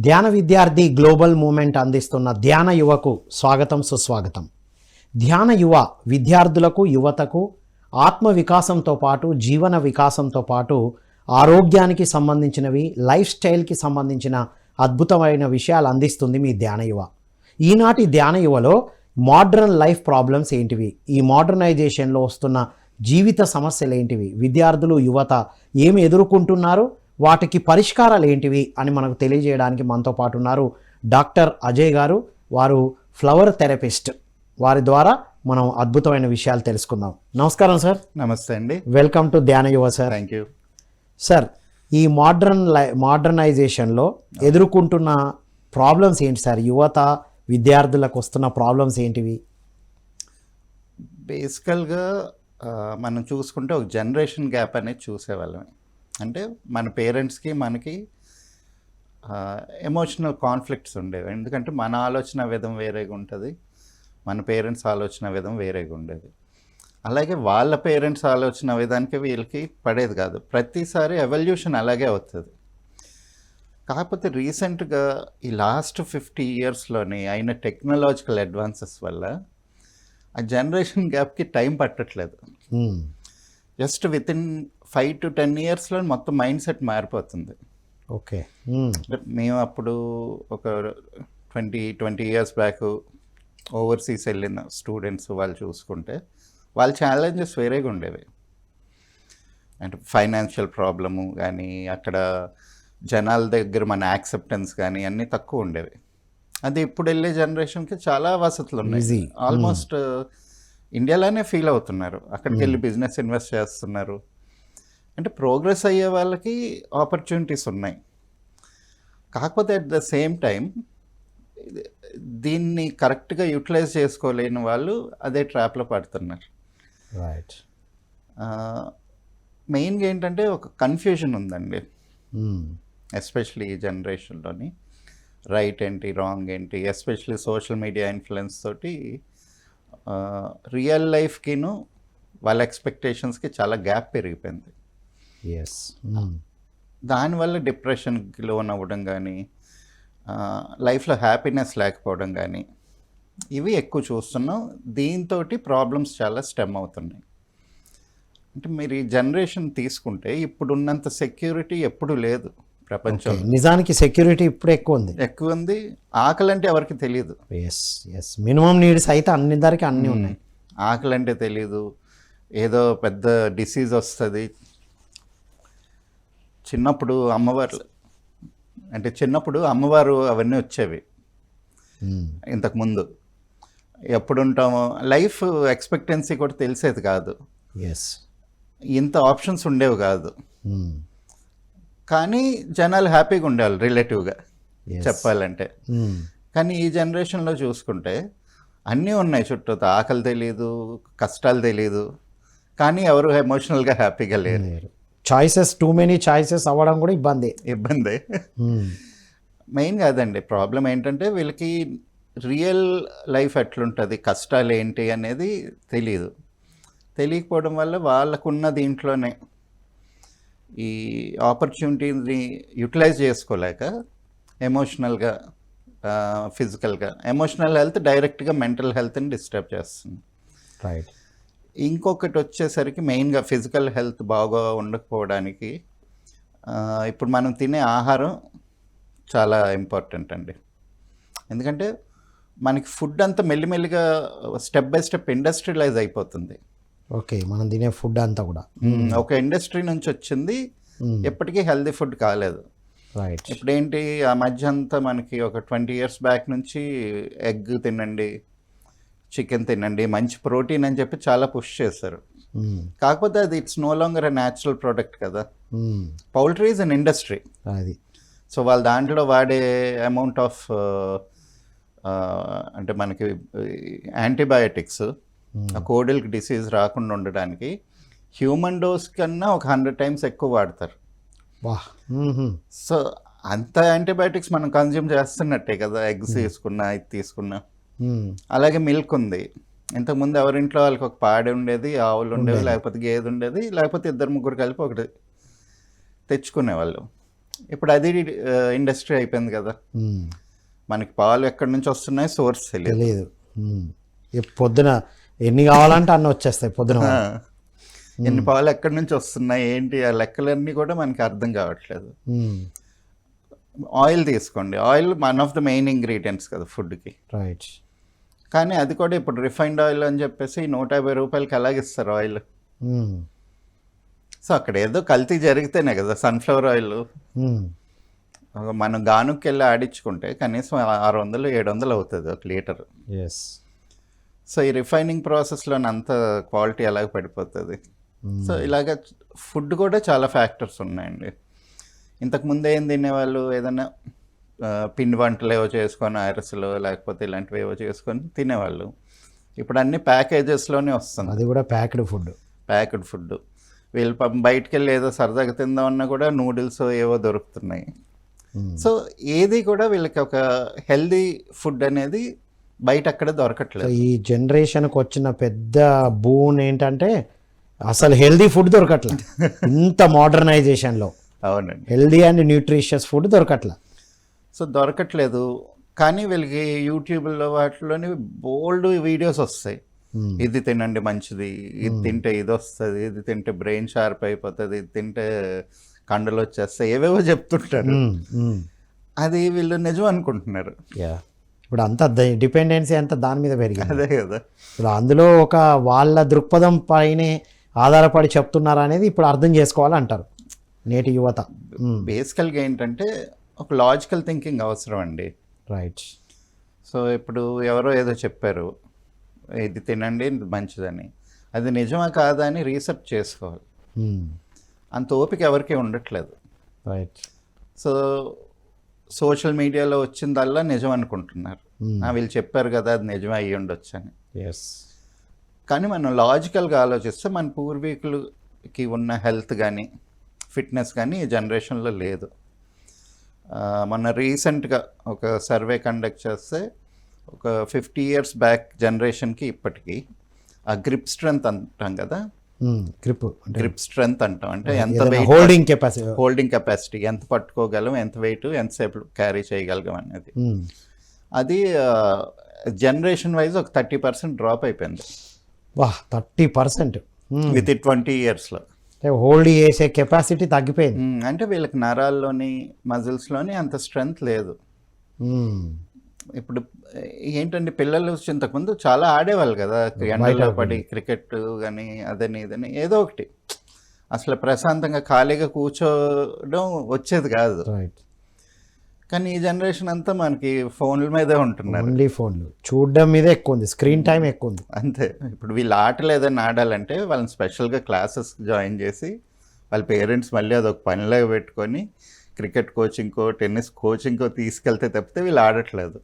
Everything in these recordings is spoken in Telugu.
ధ్యాన విద్యార్థి గ్లోబల్ మూమెంట్ అందిస్తున్న ధ్యాన యువకు స్వాగతం సుస్వాగతం. ధ్యాన యువ విద్యార్థులకు యువతకు ఆత్మ వికాసంతో పాటు జీవన వికాసంతో పాటు ఆరోగ్యానికి సంబంధించినవి లైఫ్ స్టైల్కి సంబంధించిన అద్భుతమైన విషయాలు అందిస్తుంది మీ ధ్యాన యువ. ఈనాటి ధ్యాన యువలో మోడ్రన్ లైఫ్ ప్రాబ్లమ్స్ ఏంటివి, ఈ మోడర్నైజేషన్లో వస్తున్న జీవిత సమస్యలు ఏంటివి, విద్యార్థులు యువత ఏమి ఎదుర్కొంటున్నారు, వాటికి పరిష్కారాలు ఏంటివి అని మనకు తెలియజేయడానికి మనతో పాటు ఉన్నారు డాక్టర్ అజయ్ గారు. వారు ఫ్లవర్ థెరపిస్ట్. వారి ద్వారా మనం అద్భుతమైన విషయాలు తెలుసుకుందాం. నమస్కారం సార్. నమస్తే అండి. వెల్కమ్ టు ధ్యాన యువ సార్. Thank you sir. ఈ మోడర్నైజేషన్లో ఎదుర్కొంటున్న ప్రాబ్లమ్స్ ఏంటి సార్? యువత విద్యార్థులకు వస్తున్న ప్రాబ్లమ్స్ ఏంటివి? బేసికల్గా మనం చూసుకుంటే ఒక జనరేషన్ గ్యాప్ అనేది చూసేవాళ్ళమే. అంటే మన పేరెంట్స్కి మనకి ఎమోషనల్ కాన్ఫ్లిక్ట్స్ ఉండేవి. ఎందుకంటే మన ఆలోచన విధం వేరేగా ఉంటుంది, మన పేరెంట్స్ ఆలోచన విధం వేరేగా ఉండేది. అలాగే వాళ్ళ పేరెంట్స్ ఆలోచన విధానికి వీళ్ళకి పడేది కాదు. ప్రతిసారి ఎవల్యూషన్ అలాగే అవుతుంది. కాకపోతే రీసెంట్గా ఈ లాస్ట్ 50 yearsలోని అయిన టెక్నాలజికల్ అడ్వాన్సెస్ వల్ల ఆ జనరేషన్ గ్యాప్కి టైం పట్టట్లేదు. జస్ట్ వితిన్ 5 to 10 yearsలో మొత్తం మైండ్ సెట్ మారిపోతుంది. ఓకే. మేము అప్పుడు ఒక 20 years బ్యాక్ ఓవర్సీస్ వెళ్ళిన స్టూడెంట్స్ వాళ్ళు చూసుకుంటే వాళ్ళ ఛాలెంజెస్ వేరేగా ఉండేవి. అంటే ఫైనాన్షియల్ ప్రాబ్లము కానీ, అక్కడ జనాల దగ్గర మన యాక్సెప్టెన్స్ కానీ అన్నీ తక్కువ ఉండేవి. అది ఇప్పుడు వెళ్ళే జనరేషన్కి చాలా వసతులు ఉన్నాయి. ఆల్మోస్ట్ ఇండియాలోనే ఫీల్ అవుతున్నారు. అక్కడికి వెళ్ళి బిజినెస్ ఇన్వెస్ట్ చేస్తున్నారు. అంటే ప్రోగ్రెస్ అయ్యే వాళ్ళకి ఆపర్చునిటీస్ ఉన్నాయి. కాకపోతే అట్ ద సేమ్ టైం దీన్ని కరెక్ట్గా యూటిలైజ్ చేసుకోలేని వాళ్ళు అదే ట్రాప్లో పడుతున్నారు. రైట్. మెయిన్గా ఏంటంటే ఒక కన్ఫ్యూజన్ ఉందండి, ఎస్పెషలీ ఈ జనరేషన్లోని. రైట్ ఏంటి, రాంగ్ ఏంటి, ఎస్పెషలీ సోషల్ మీడియా ఇన్ఫ్లుయెన్స్ తోటి రియల్ లైఫ్కిను వాళ్ళ ఎక్స్పెక్టేషన్స్కి చాలా గ్యాప్ పెరిగిపోయింది. ఎస్. దానివల్ల డిప్రెషన్కి లోన్ అవ్వడం కానీ, లైఫ్లో హ్యాపీనెస్ లేకపోవడం కానీ ఇవి ఎక్కువ చూస్తున్నాం. దీంతో ప్రాబ్లమ్స్ చాలా స్టెమ్ అవుతున్నాయి. అంటే మీరు ఈ జనరేషన్ తీసుకుంటే ఇప్పుడున్నంత సెక్యూరిటీ ఎప్పుడు లేదు ప్రపంచం. నిజానికి సెక్యూరిటీ ఇప్పుడు ఎక్కువ ఉంది. ఆకలి అంటే ఎవరికి తెలియదు. ఎస్. మినిమం నీడ్స్ అయితే అందరికీ అన్నీ ఉన్నాయి. ఆకలి అంటే తెలియదు. ఏదో పెద్ద డిసీజ్ వస్తుంది. చిన్నప్పుడు అమ్మవారు అవన్నీ వచ్చేవి ఇంతకుముందు. ఎప్పుడు ఉంటామో లైఫ్ ఎక్స్పెక్టెన్సీ కూడా తెలిసేది కాదు. ఇంత ఆప్షన్స్ ఉండేవి కాదు. కానీ జనాలు హ్యాపీగా ఉండేవాళ్ళు రిలేటివ్గా చెప్పాలంటే. కానీ ఈ జనరేషన్లో చూసుకుంటే అన్నీ ఉన్నాయి చుట్టూ. ఆకలి తెలియదు, కష్టాలు తెలియదు, కానీ ఎవరు ఎమోషనల్గా హ్యాపీగా లేరు. చాయిసెస్, టూ మెనీ చాయిసెస్ అవ్వడం కూడా ఇబ్బంది. మెయిన్ కాదండి, ప్రాబ్లం ఏంటంటే వీళ్ళకి రియల్ లైఫ్ ఎట్లుంటుంది, కష్టాలు ఏంటి అనేది తెలియకపోవడం వల్ల వాళ్ళకున్న దీంట్లోనే ఈ ఆపర్చునిటీని యూటిలైజ్ చేసుకోలేక ఎమోషనల్గా, ఫిజికల్గా, ఎమోషనల్ హెల్త్ డైరెక్ట్గా మెంటల్ హెల్త్ని డిస్టర్బ్ చేస్తుంది. రైట్. ఇంకొకటి వచ్చేసరికి మెయిన్గా ఫిజికల్ హెల్త్ బాగా ఉండకపోవడానికి ఇప్పుడు మనం తినే ఆహారం చాలా ఇంపార్టెంట్ అండి. ఎందుకంటే మనకి ఫుడ్ అంతా మెల్లిమెల్లిగా స్టెప్ బై స్టెప్ ఇండస్ట్రియలైజ్ అయిపోతుంది. ఓకే. మనం తినే ఫుడ్ అంతా కూడా ఒక ఇండస్ట్రీ నుంచి వచ్చింది, ఎప్పటికీ హెల్దీ ఫుడ్ కాలేదు. రైట్. ఇప్పుడు ఏంటి, ఆ మధ్య అంతా మనకి ఒక 20 years బ్యాక్ నుంచి ఎగ్ తినండి, చికెన్ తినండి, మంచి ప్రోటీన్ అని చెప్పి చాలా పుష్ చేశారు. కాకపోతే అది it's no longer a natural product కదా. Poultry is an industry. అది. సో వాళ్ళ దాంట్లో వాడే అమౌంట్ ఆఫ్ అంటే మనకి యాంటీబయాటిక్స్, ఆ కోడిల్కి డిసీజ్ రాకుండా ఉండడానికి హ్యూమన్ డోస్ కన్నా ఒక 100 times ఎక్కువ వాడతారు. సో అంత యాంటీబయాటిక్స్ మనం కన్జ్యూమ్ చేస్తున్నట్టే కదా, ఎగ్స్ తీసుకున్నా, ఇది తీసుకున్నా. అలాగే మిల్క్ ఉంది. ఇంతకుముందు ఎవరింట్లో వాళ్ళకి ఒక పాడి ఉండేది, ఆవులు ఉండేవి, లేకపోతే గేదె ఉండేది, లేకపోతే 2-3 కలిపి ఒకటి తెచ్చుకునేవాళ్ళు. ఇప్పుడు అది ఇండస్ట్రీ అయిపోయింది కదా. మ్మ్. మనకి పాలు ఎక్కడి నుంచి వస్తున్నాయి సోర్స్ తెలియదు. తెలియదు. పొద్దున ఎన్ని కావాలంటే అన్నీ వచ్చేస్తాయి పొద్దున. ఎన్ని పాలు ఎక్కడి నుంచి వస్తున్నాయి ఏంటి ఆ లెక్కలన్నీ కూడా మనకి అర్థం కావట్లేదు. ఆయిల్ తీసుకోండి, oil one of the main ingredients కదా ఫుడ్కి. రైట్. కానీ అది కూడా ఇప్పుడు రిఫైన్డ్ ఆయిల్ అని చెప్పేసి 150 రూపాయలకి ఎలాగిస్తారు ఆయిల్. సో అక్కడ ఏదో కల్తీ జరిగితేనే కదా. సన్ఫ్లవర్ ఆయిల్ మనం గానుకి వెళ్ళి ఆడించుకుంటే కనీసం 600-700 అవుతుంది ఒక లీటర్. ఎస్. సో ఈ రిఫైనింగ్ ప్రాసెస్లో అంత క్వాలిటీ ఎలాగ పడిపోతుంది. సో ఇలాగ ఫుడ్ కూడా చాలా ఫ్యాక్టర్స్ ఉన్నాయండి. ఇంతకుముందు ఏం తినేవాళ్ళు, ఏదైనా పిండి వంటలు ఏవో చేసుకొని అరసలు లేకపోతే ఇలాంటివి ఏవో చేసుకొని తినేవాళ్ళు. ఇప్పుడు అన్ని ప్యాకేజెస్లోనే వస్తుంది, అది కూడా ప్యాక్డ్ ఫుడ్. వీళ్ళు బయటికి వెళ్ళి ఏదో సరదాగా తిందామన్నా కూడా నూడిల్స్ ఏవో దొరుకుతున్నాయి. సో ఏది కూడా వీళ్ళకి ఒక హెల్దీ ఫుడ్ అనేది బయట అక్కడ దొరకట్లేదు. ఈ జనరేషన్కి వచ్చిన పెద్ద బూన్ ఏంటంటే అసలు హెల్దీ ఫుడ్ దొరకట్లేదు. ఇంత మోడర్నైజేషన్లో అవునండి, హెల్దీ అండ్ న్యూట్రిషియస్ ఫుడ్ దొరకట్లేదు. సో దొరకట్లేదు. కానీ వీళ్ళకి యూట్యూబ్లో వాటిలోని బోల్డ్ వీడియోస్ వస్తాయి. ఇది తినండి మంచిది, ఇది తింటే ఇది వస్తుంది, ఇది తింటే బ్రెయిన్ షార్ప్ అయిపోతుంది, ఇది తింటే కండలు వచ్చేస్తాయి, ఏవేవో చెప్తుంటారు. అది వీళ్ళు నిజం అనుకుంటున్నారు. ఇప్పుడు అంతా డిపెండెన్సీ అంతా దాని మీద పెరిగింది. అదే కదా. ఇప్పుడు అందులో ఒక వాళ్ళ దృక్పథం పైనే ఆధారపడి చెప్తున్నారు అనేది ఇప్పుడు అర్థం చేసుకోవాలంటారు నేటి యువత. బేసికల్గా ఏంటంటే ఒక లాజికల్ థింకింగ్ అవసరం అండి. రైట్. సో ఇప్పుడు ఎవరో ఏదో చెప్పారు ఇది తినండి ఇది మంచిదని, అది నిజమా కాదా అని రీసెర్చ్ చేసుకోవాలి. అంత ఓపిక ఎవరికి ఉండట్లేదు. రైట్. సో సోషల్ మీడియాలో వచ్చిందల్లా నిజం అనుకుంటున్నారు. వీళ్ళు చెప్పారు కదా అది నిజమే అయ్యి ఉండొచ్చు అని. ఎస్. కానీ మనం లాజికల్గా ఆలోచిస్తే మన పూర్వీకులకి ఉన్న హెల్త్ కానీ ఫిట్నెస్ కానీ ఈ జనరేషన్లో లేదు. మొన్న రీసెంట్గా ఒక సర్వే కండక్ట్ చేస్తే ఒక 50 years బ్యాక్ జనరేషన్కి ఇప్పటికీ ఆ గ్రిప్ స్ట్రెంత్ అంటాం కదా, గ్రిప్ స్ట్రెంత్ అంటాం అంటే ఎంత వెయిట్, హోల్డింగ్ కెపాసిటీ, ఎంత పట్టుకోగలం, ఎంత వెయిట్ ఎంతసేపు క్యారీ చేయగలం అనేది. అది జనరేషన్ వైజ్ ఒక 30% డ్రాప్ అయిపోయింది. 30% విత్ 20 yearsలో హోల్డ్ చేసే కెపాసిటీ తగ్గిపోయింది. అంటే వీళ్ళకి నరాల్లోని మజిల్స్లోని అంత స్ట్రెంగ్త్ లేదు. ఇప్పుడు ఏంటంటే పిల్లలు ఇంతకుముందు చాలా ఆడేవాళ్ళు కదా, ఎండలో పడి క్రికెట్ కానీ అదని ఇదని ఏదో ఒకటి, అసలు ప్రశాంతంగా ఖాళీగా కూర్చోవడం వచ్చేది కాదు. కానీ ఈ జనరేషన్ అంతా మనకి ఫోన్ల మీదే ఉంటున్నారు. ఓన్లీ ఫోన్లు చూడడం మీదే ఎక్కువ ఉంది, స్క్రీన్ టైం ఎక్కువ ఉంది అంతే. ఇప్పుడు వీళ్ళు ఆటలు ఏదైనా ఆడాలంటే వాళ్ళని స్పెషల్గా క్లాసెస్ జాయిన్ చేసి వాళ్ళ పేరెంట్స్ మళ్ళీ అదొక పనిలాగా పెట్టుకొని క్రికెట్ కోచింగ్కో టెన్నిస్ కోచింగ్కో తీసుకెళ్తే తప్పితే వీళ్ళు ఆడట్లేదు.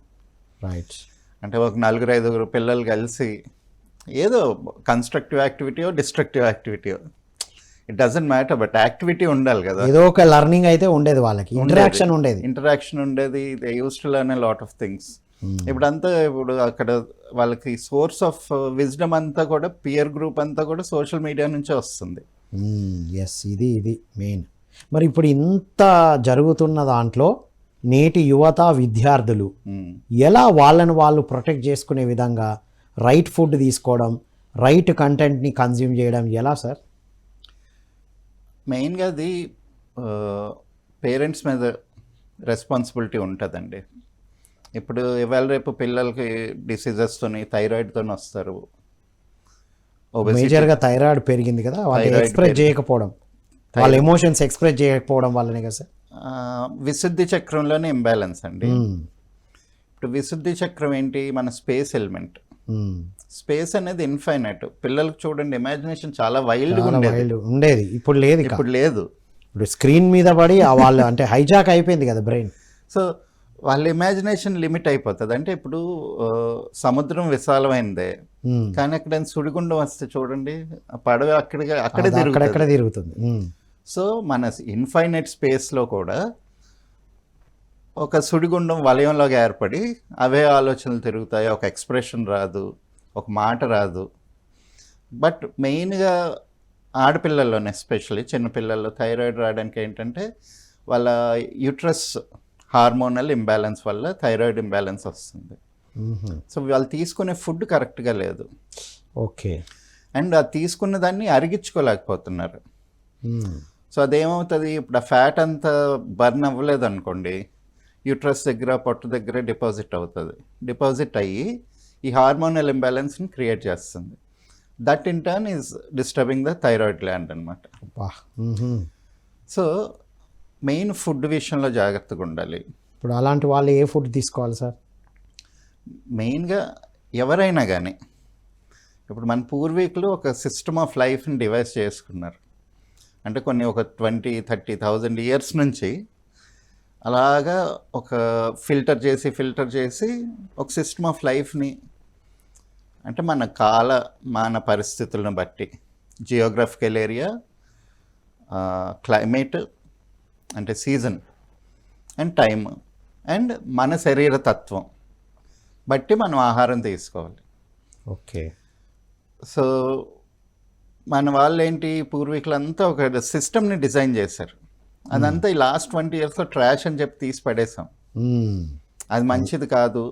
రైట్. అంటే ఒక 4-5 పిల్లలు కలిసి ఏదో కన్స్ట్రక్టివ్ యాక్టివిటీయో డిస్ట్రక్టివ్ యాక్టివిటీయో it doesn't matter, but activity ఉండాలి కదా. ఏదో ఒక లెర్నింగ్ అయితే ఉండేది, వాళ్ళకి ఇంటరాక్షన్ ఉండేది. They use to learn a lot of things. ఇప్పుడు అక్కడ వాళ్ళకి సోర్స్ ఆఫ్ విజ్డమ్ అంతా కూడా పియర్ గ్రూప్ అంతా కూడా సోషల్ మీడియా నుంచే వస్తుంది. ఎస్, ఇది మెయిన్. మరి ఇప్పుడు ఇంత జరుగుతున్న దాంట్లో నేటి యువత విద్యార్థులు ఎలా వాళ్ళని వాళ్ళు ప్రొటెక్ట్ చేసుకునే విధంగా రైట్ ఫుడ్ తీసుకోవడం, రైట్ కంటెంట్ని కన్జ్యూమ్ చేయడం ఎలా సార్? మెయిన్గా అది పేరెంట్స్ మీద రెస్పాన్సిబిలిటీ ఉంటుందండి. ఇప్పుడు ఇవాళ రేపు పిల్లలకి డిసీజెస్తోని థైరాయిడ్తో వస్తారు. మేజర్గా థైరాయిడ్ పెరిగింది కదా, వాళ్ళు ఎక్స్ప్రెస్ చేయకపోవడం, వాళ్ళ ఎమోషన్స్ ఎక్స్ప్రెస్ చేయకపోవడం వల్లనే కదా సార్. విశుద్ధి చక్రంలోనే ఇంబ్యాలెన్స్ అండి. ఇప్పుడు విశుద్ధి చక్రం ఏంటి, మన స్పేస్ ఎలిమెంట్. స్పేస్ అనేది ఇన్ఫైనైట్. పిల్లలకు చూడండి ఇమాజినేషన్ చాలా వైల్డ్గా ఉండేది, ఇప్పుడు లేదు. ఇప్పుడు స్క్రీన్ మీద పడి వాళ్ళు అంటే హైజాక్ అయిపోయింది కదా బ్రెయిన్. సో వాళ్ళ ఇమాజినేషన్ లిమిట్ అయిపోతుంది. అంటే ఇప్పుడు సముద్రం విశాలమైందే, కానీ అక్కడ సుడిగుండం వస్తే చూడండి పడవ అక్కడే తిరుగుతుంది. సో మన ఇన్ఫైనైట్ స్పేస్లో కూడా ఒక సుడిగుండం వలయంలాగా ఏర్పడి అవే ఆలోచనలు తిరుగుతాయి, ఒక ఎక్స్ప్రెషన్ రాదు, ఒక మాట రాదు. బట్ మెయిన్గా ఆడపిల్లల్లోనే ఎస్పెషల్లీ చిన్నపిల్లల్లో థైరాయిడ్ రావడానికి ఏంటంటే వాళ్ళ యూట్రస్ హార్మోనల్ ఇంబ్యాలెన్స్ వల్ల థైరాయిడ్ ఇంబ్యాలెన్స్ వస్తుంది. సో వాళ్ళు తీసుకునే ఫుడ్ కరెక్ట్గా లేదు. ఓకే. అండ్ అది తీసుకున్న దాన్ని అరిగించుకోలేకపోతున్నారు. సో అదేమవుతుంది, ఇప్పుడు ఆ ఫ్యాట్ అంతా బర్న్ అవ్వలేదు అనుకోండి, యూట్రస్ దగ్గర పొట్ట దగ్గర డిపాజిట్ అయ్యి ఈ హార్మోనల్ ఇంబ్యాలెన్స్ని క్రియేట్ చేస్తుంది. That in turn is disturbing the thyroid gland అనమాట. సో మెయిన్ ఫుడ్ విషయంలో జాగ్రత్తగా ఉండాలి. ఇప్పుడు అలాంటి వాళ్ళు ఏ ఫుడ్ తీసుకోవాలి సార్? మెయిన్గా ఎవరైనా కానీ, ఇప్పుడు మన పూర్వీకులు ఒక సిస్టమ్ ఆఫ్ లైఫ్ని డివైస్ చేసుకున్నారు. అంటే కొన్ని ఒక 20,000-30,000 ఇయర్స్ నుంచి అలాగా ఒక ఫిల్టర్ చేసి ఒక సిస్టమ్ ఆఫ్ లైఫ్ని, అంటే మన పరిస్థితులను బట్టి జియోగ్రఫికల్ ఏరియా, క్లైమేట్ అంటే సీజన్ అండ్ టైమ్ అండ్ మన శరీర తత్వం బట్టి మనం ఆహారం తీసుకోవాలి. ఓకే. సో మన వాళ్ళు ఏంటి, పూర్వీకులంతా ఒక సిస్టమ్ని డిజైన్ చేశారు. అదంతా ఈ లాస్ట్ 20 ఇయర్స్లో ట్రాష్ అని చెప్పి తీసి పడేసాం. అది మంచిది కాదు,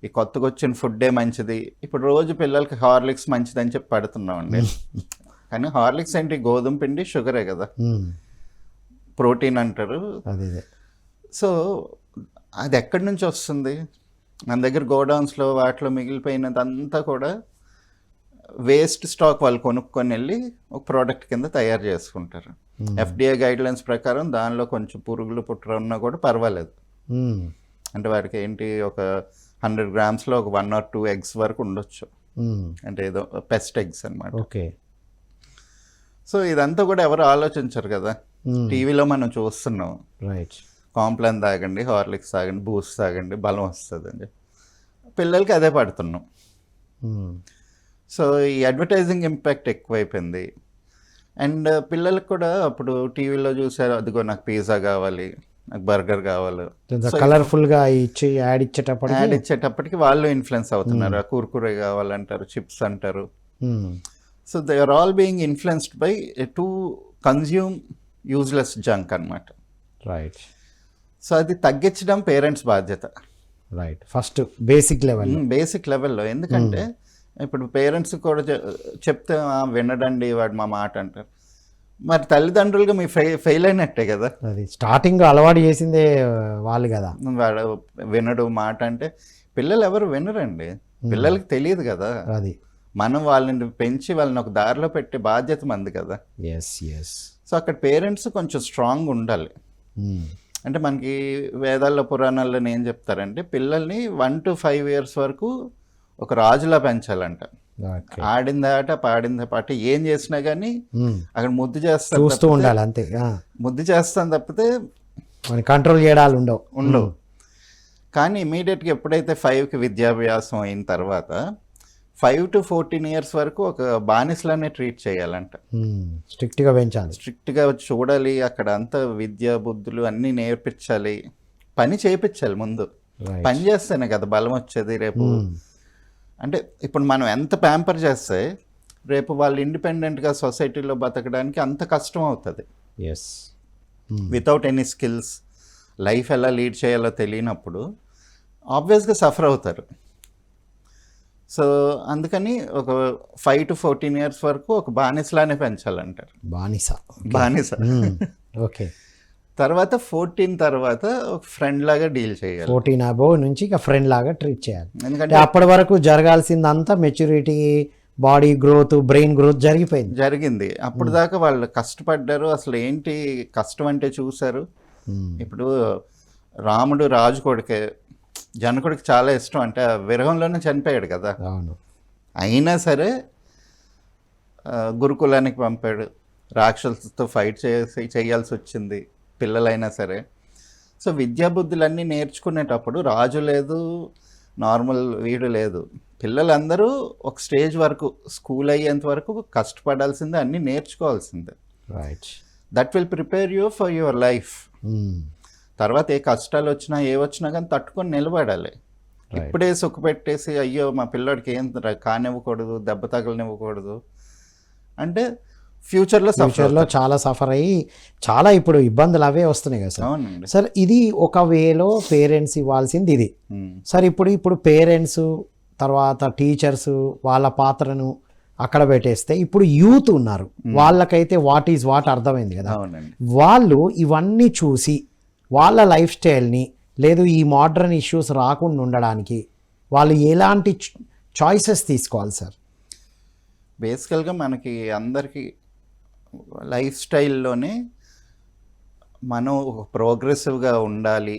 ఈ కొత్తగా వచ్చిన ఫుడ్డే మంచిది. ఇప్పుడు రోజు పిల్లలకి హార్లిక్స్ మంచిది అని చెప్పి పడుతున్నామండి. కానీ హార్లిక్స్ ఏంటి, గోధుమ పిండి షుగరే కదా, ప్రోటీన్ అంటారు. సో అది ఎక్కడి నుంచి వస్తుంది? మన దగ్గర గోడౌన్స్లో వాటిలో మిగిలిపోయినదంతా కూడా వేస్ట్ స్టాక్ వాళ్ళు కొనుక్కొని వెళ్ళి ఒక ప్రోడక్ట్ కింద తయారు చేసుకుంటారు. FDA గైడ్లైన్స్ ప్రకారం దానిలో కొంచెం పురుగులు పుట్ర ఉన్నా కూడా పర్వాలేదు. అంటే వాడికి ఏంటి, ఒక 100 గ్రామ్స్లో ఒక 1 or 2 eggs వరకు ఉండొచ్చు. అంటే ఏదో పెస్ట్ ఎగ్స్ అనమాట. ఓకే. సో ఇదంతా కూడా ఎవరు ఆలోచించరు కదా. టీవీలో మనం చూస్తున్నాం, రైట్, కాంప్లాన్ తాగండి, హార్లిక్స్ తాగండి, బూస్ట్ తాగండి, బలం వస్తుంది అని చెప్పి పిల్లలకి అదే పడుతున్నాం. సో ఈ అడ్వర్టైజింగ్ ఇంపాక్ట్ ఎక్కువైపోయింది. అండ్ పిల్లలకు కూడా అప్పుడు టీవీలో చూసారు, అదిగో నాకు పిజ్జా కావాలి, నాకు బర్గర్ కావాలి, కలర్ఫుల్గా యాడ్ ఇచ్చేటప్పటికి వాళ్ళు ఇన్ఫ్లుయెన్స్ అవుతున్నారు. కుర్కురే కావాలంటారు, చిప్స్ అంటారు. So they are all being influenced by to consume useless junk అనమాట. రైట్. సో అది తగ్గించడం పేరెంట్స్ బాధ్యత. రైట్. ఫస్ట్ బేసిక్ లెవెల్లో. ఎందుకంటే ఇప్పుడు పేరెంట్స్ కూడా చెప్తే వినడండి వాడు మా మాట అంటారు. మరి తల్లిదండ్రులుగా మీ ఫెయిల్ అయినట్టే కదా. అది స్టార్టింగ్ అలవాటు చేసిందే వాళ్ళు కదా. వాడు వినడు మాట అంటే పిల్లలు ఎవరు వినరండి. పిల్లలకి తెలియదు కదా. అది మనం వాళ్ళని పెంచి వాళ్ళని ఒక దారిలో పెట్టే బాధ్యత మంది కదా. సో అక్కడ పేరెంట్స్ కొంచెం స్ట్రాంగ్ ఉండాలి. అంటే మనకి వేదాల్లో పురాణాల్లో ఏం చెప్తారంటే, పిల్లల్ని 1 to 5 years వరకు ఒక రాజులా పెంచాలంట. ఆడిందాట పాడిందా పాట ఏం చేసినా కానీ అక్కడ ముద్దు చూస్తూ ఉండాలి అంతే. ముద్దు చేస్తాను తప్పితే కంట్రోల్ చేయడాలు ఉండవు. కానీ ఇమీడియట్గా ఎప్పుడైతే 5కి విద్యాభ్యాసం అయిన తర్వాత 5 to 14 years వరకు ఒక బానిసలానే ట్రీట్ చేయాలంట. స్ట్రిక్ట్గా పెంచాలి, స్ట్రిక్ట్గా చూడాలి. అక్కడ అంతా విద్యా బుద్ధులు అన్నీ నేర్పించాలి, పని చేయించాలి. ముందు పని చేస్తేనే కదా బలం వచ్చేది రేపు. అంటే ఇప్పుడు మనం ఎంత ప్యాంపర్ చేస్తే రేపు వాళ్ళు ఇండిపెండెంట్గా సొసైటీలో బతకడానికి అంత కష్టం అవుతుంది. వితౌట్ ఎనీ స్కిల్స్ లైఫ్ ఎలా లీడ్ చేయాలో తెలియనప్పుడు ఆబ్వియస్గా సఫర్ అవుతారు. సో అందుకని ఒక 5 to 14 years వరకు ఒక బానిసలానే పెంచాలంటారు. బానిస. ఓకే. తర్వాత 14 తర్వాత ఒక ఫ్రెండ్ లాగా డీల్ చేయాలి. 14 అబోవ్ నుంచి ఇక ఫ్రెండ్ లాగా ట్రీట్ చేయాలి. ఎందుకంటే అప్పటి వరకు జరగాల్సిందంతా maturity, body growth, brain growth జరిగింది. అప్పుడు దాకా వాళ్ళు కష్టపడ్డారు. అసలు ఏంటి కష్టం అంటే చూశారు. ఇప్పుడు రాముడు రాజు కొడుకే, జనకుడికి చాలా ఇష్టం. అంటే విరహంలోనే చనిపోయాడు కదా. అయినా సరే గురుకులానికి పంపాడు, రాక్షసులతో ఫైట్ చేయాల్సి వచ్చింది, పిల్లలైనా సరే. సో విద్యాబుద్ధులన్నీ నేర్చుకునేటప్పుడు రాజు లేదు, నార్మల్ వీడు లేదు. పిల్లలందరూ ఒక స్టేజ్ వరకు, స్కూల్ అయ్యేంత వరకు కష్టపడాల్సిందే, అన్నీ నేర్చుకోవాల్సిందే. That will prepare you for your life. తర్వాత ఏ కష్టాలు వచ్చినా వచ్చినా కానీ తట్టుకొని నిలబడాలి. ఇప్పుడే సుఖ పెట్టేసి అయ్యో మా పిల్లోడికి ఏం కానివ్వకూడదు, దెబ్బ తగలనివ్వకూడదు అంటే ఫ్యూచర్లో ఫ్యూచర్లో చాలా సఫర్ అయ్యి చాలా ఇప్పుడు ఇబ్బందులు అవే వస్తున్నాయి కదా సార్. అవునండి. సార్ ఇది ఒక వేలో పేరెంట్స్ ఇవ్వాల్సింది ఇది. సార్ ఇప్పుడు పేరెంట్స్ తర్వాత టీచర్స్ వాళ్ళ పాత్రను అక్కడ పెట్టేస్తే ఇప్పుడు యూత్ ఉన్నారు, వాళ్ళకైతే వాట్ ఈజ్ వాట్ అర్థమైంది కదా. అవునండి. వాళ్ళు ఇవన్నీ చూసి వాళ్ళ లైఫ్ స్టైల్ని లేదు ఈ మోడ్రన్ ఇష్యూస్ రాకుండా ఉండడానికి వాళ్ళు ఎలాంటి చాయిసెస్ తీసుకోవాలి సార్? బేసికల్గా మనకి అందరికీ లైఫ్ స్టైల్లోనే మనం ఒక ప్రోగ్రెసివ్గా ఉండాలి,